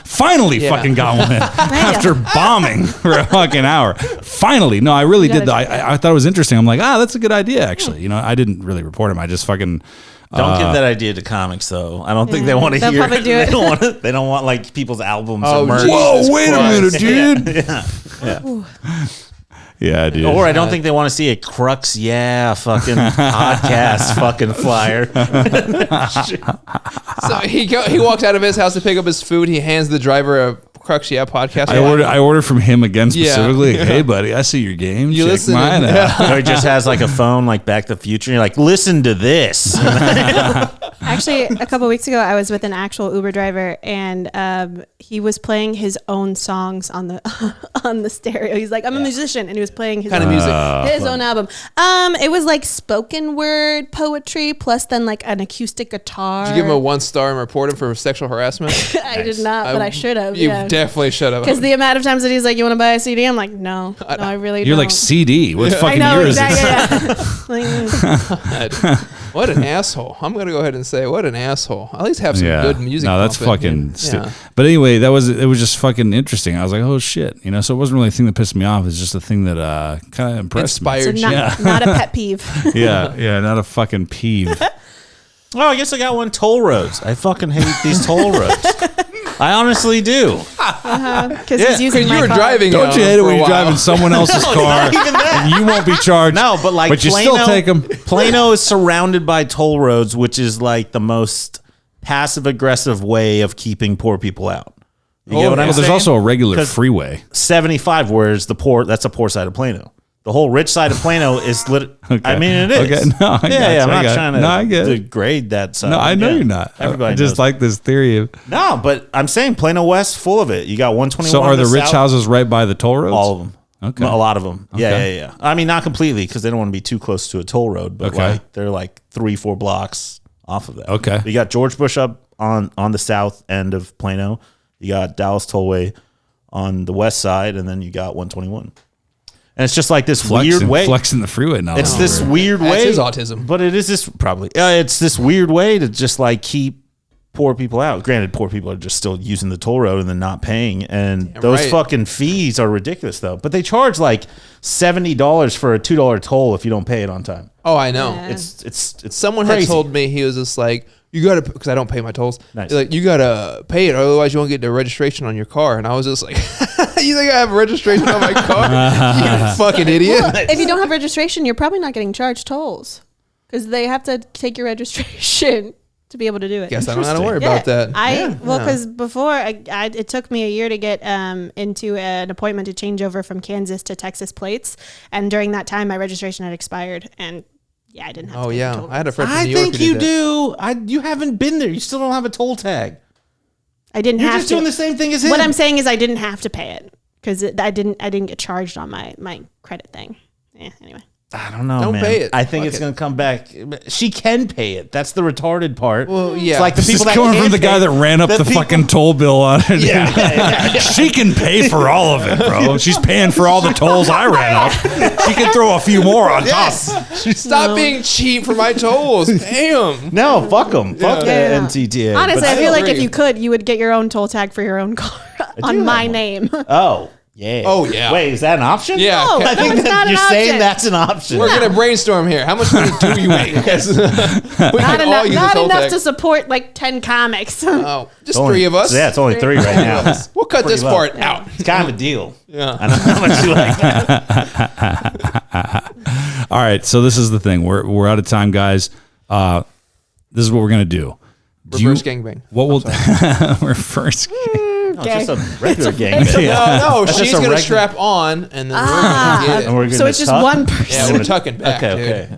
finally fucking got one in after bombing for a fucking hour. Finally. No, I really did. I thought it was interesting. I'm like, that's a good idea, actually. I didn't really report him. I just fucking... Don't give that idea to comics, though. I don't think they want to hear. They'll probably do it. They don't want like people's albums Oh, or merch. Whoa, wait a minute, dude. Yeah, dude. Or I don't think they want to see a Crux, fucking podcast fucking flyer. So he walks out of his house to pick up his food. He hands the driver a Crux podcast. I ordered from him again specifically. Like, hey, buddy, I see your game. You Check listen mine out. Or he just has like a phone like Back to the Future. And you're like, listen to this. Actually, a couple of weeks ago, I was with an actual Uber driver, and he was playing his own songs on the stereo. He's like, I'm a musician, and he was playing his Kind of music. his own album. It was like spoken word poetry plus then like an acoustic guitar. Did you give him a 1-star and report him for sexual harassment? I did not, but I should have. You Yeah. definitely should have. Because the amount of times that he's like, "You want to buy a CD?" I'm like, "No, I really don't." You're like CD. What I fucking know year is this? exactly. Yeah. What an asshole. I'm going to go ahead and say, what an asshole. At least have some good music. No, that's pumping. fucking stupid. But anyway, it was just fucking interesting. I was like, oh shit, So it wasn't really a thing that pissed me off. It's just a thing that kind of impressed Inspired me. So not a pet peeve. Yeah, not a fucking peeve. Oh, I guess I got one. Toll roads. I fucking hate these toll roads. I honestly do. Because he's using Because my you were car. driving. Don't you hate it for when a you're while. driving someone else's car Even that. and you won't be charged? No, but like you Plano, still take them. Plano is surrounded by toll roads, which is like the most passive aggressive way of keeping poor people out. You get what I'm There's saying? also a regular 'Cause freeway. 75, whereas that's a poor side of Plano. The whole rich side of Plano is lit. I mean, it is. Okay, no, I got you. I'm I not got it. trying to No, I get it. degrade that side. No, I know Yeah. you're not. Everybody I just knows. like this theory of. No, but I'm saying Plano West full of it. You got 121. So are to the rich south. houses right by the toll roads? All of them. Okay. A lot of them. Okay. Yeah. I mean, not completely because they don't want to be too close to a toll road, but Okay. like they're like 3-4 blocks off of that. Okay. You got George Bush up on the south end of Plano. You got Dallas Tollway on the west side, and then you got 121. And it's just like this weird way. Flexing the freeway now. It's this weird That's way. his autism. But it is this probably. It's this weird way to just like keep poor people out. Granted, poor people are just still using the toll road and then not paying. And those fucking fees are ridiculous, though. But they charge like $70 for a $2 toll if you don't pay it on time. Oh, I know. Yeah. It's Someone crazy. had told me, he was just like, you got to, because I don't pay my tolls. Nice. Like, you got to pay it, otherwise you won't get the registration on your car. And I was just like, you think I have a registration on my car? You fucking idiot. If you don't have registration, you're probably not getting charged tolls because they have to take your registration to be able to do it. Guess I don't have to worry about that. Because before it took me a year to get into an appointment to change over from Kansas to Texas plates, and during that time my registration had expired, and I didn't have. Oh to yeah, I had a friend from I New York think who you did that. do. You haven't been there. You still don't have a toll tag. I didn't You're have just to. doing the same thing as him. What I'm saying is I didn't have to pay it because I didn't get charged on my credit thing. Anyway. I don't know, Don't man. pay it. I think Fuck it's it. going to come back. She can pay it. That's the retarded part. Well, yeah. It's like the This is people that coming from can't the guy pay- that ran up the people- fucking toll bill on it. Yeah. She can pay for all of it, bro. She's paying for all the tolls I ran up. She can throw a few more on top. Stop being cheap for my tolls. Damn. No, fuck them. Fuck the Yeah. NTTA. Honestly, But I feel like agree. if you could, you would get your own toll tag for your own car on have my one. name. Oh, yeah. Oh, yeah. Wait, is that an option? Yeah. No, I think it's that not an you're saying option. that's an option. We're going to brainstorm here. How much money do you make? we Not can all enough, use a not toll enough tag. to support like 10 comics. Oh, just Only- 3 of us. Yeah, it's only 3 right now. We'll cut this low. part out. It's kind of a deal. Yeah. I know how much you like that. All right, so this is the thing. We're out of time, guys. This is what we're gonna do. Reverse gangbang. What will reverse? No, it's just a regular gang. No, That's she's just a going to regular- strap on, and then we're going to get And it. we're gonna So it's just tuck? one person. Yeah, we're tucking back, Okay.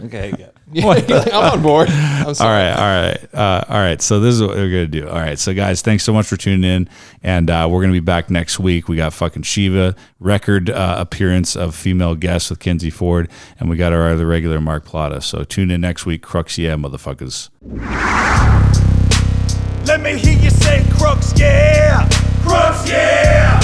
dude. I'm on board. I'm sorry. All right. So this is what we're gonna do. All right. So guys, thanks so much for tuning in, and we're gonna be back next week. We got fucking Shiva, record appearance of female guest with Kinsey Ford, and we got our other regular Marc Plata. So tune in next week. Crux, yeah, motherfuckers. Let me hear you say Crux, yeah! Crux, yeah!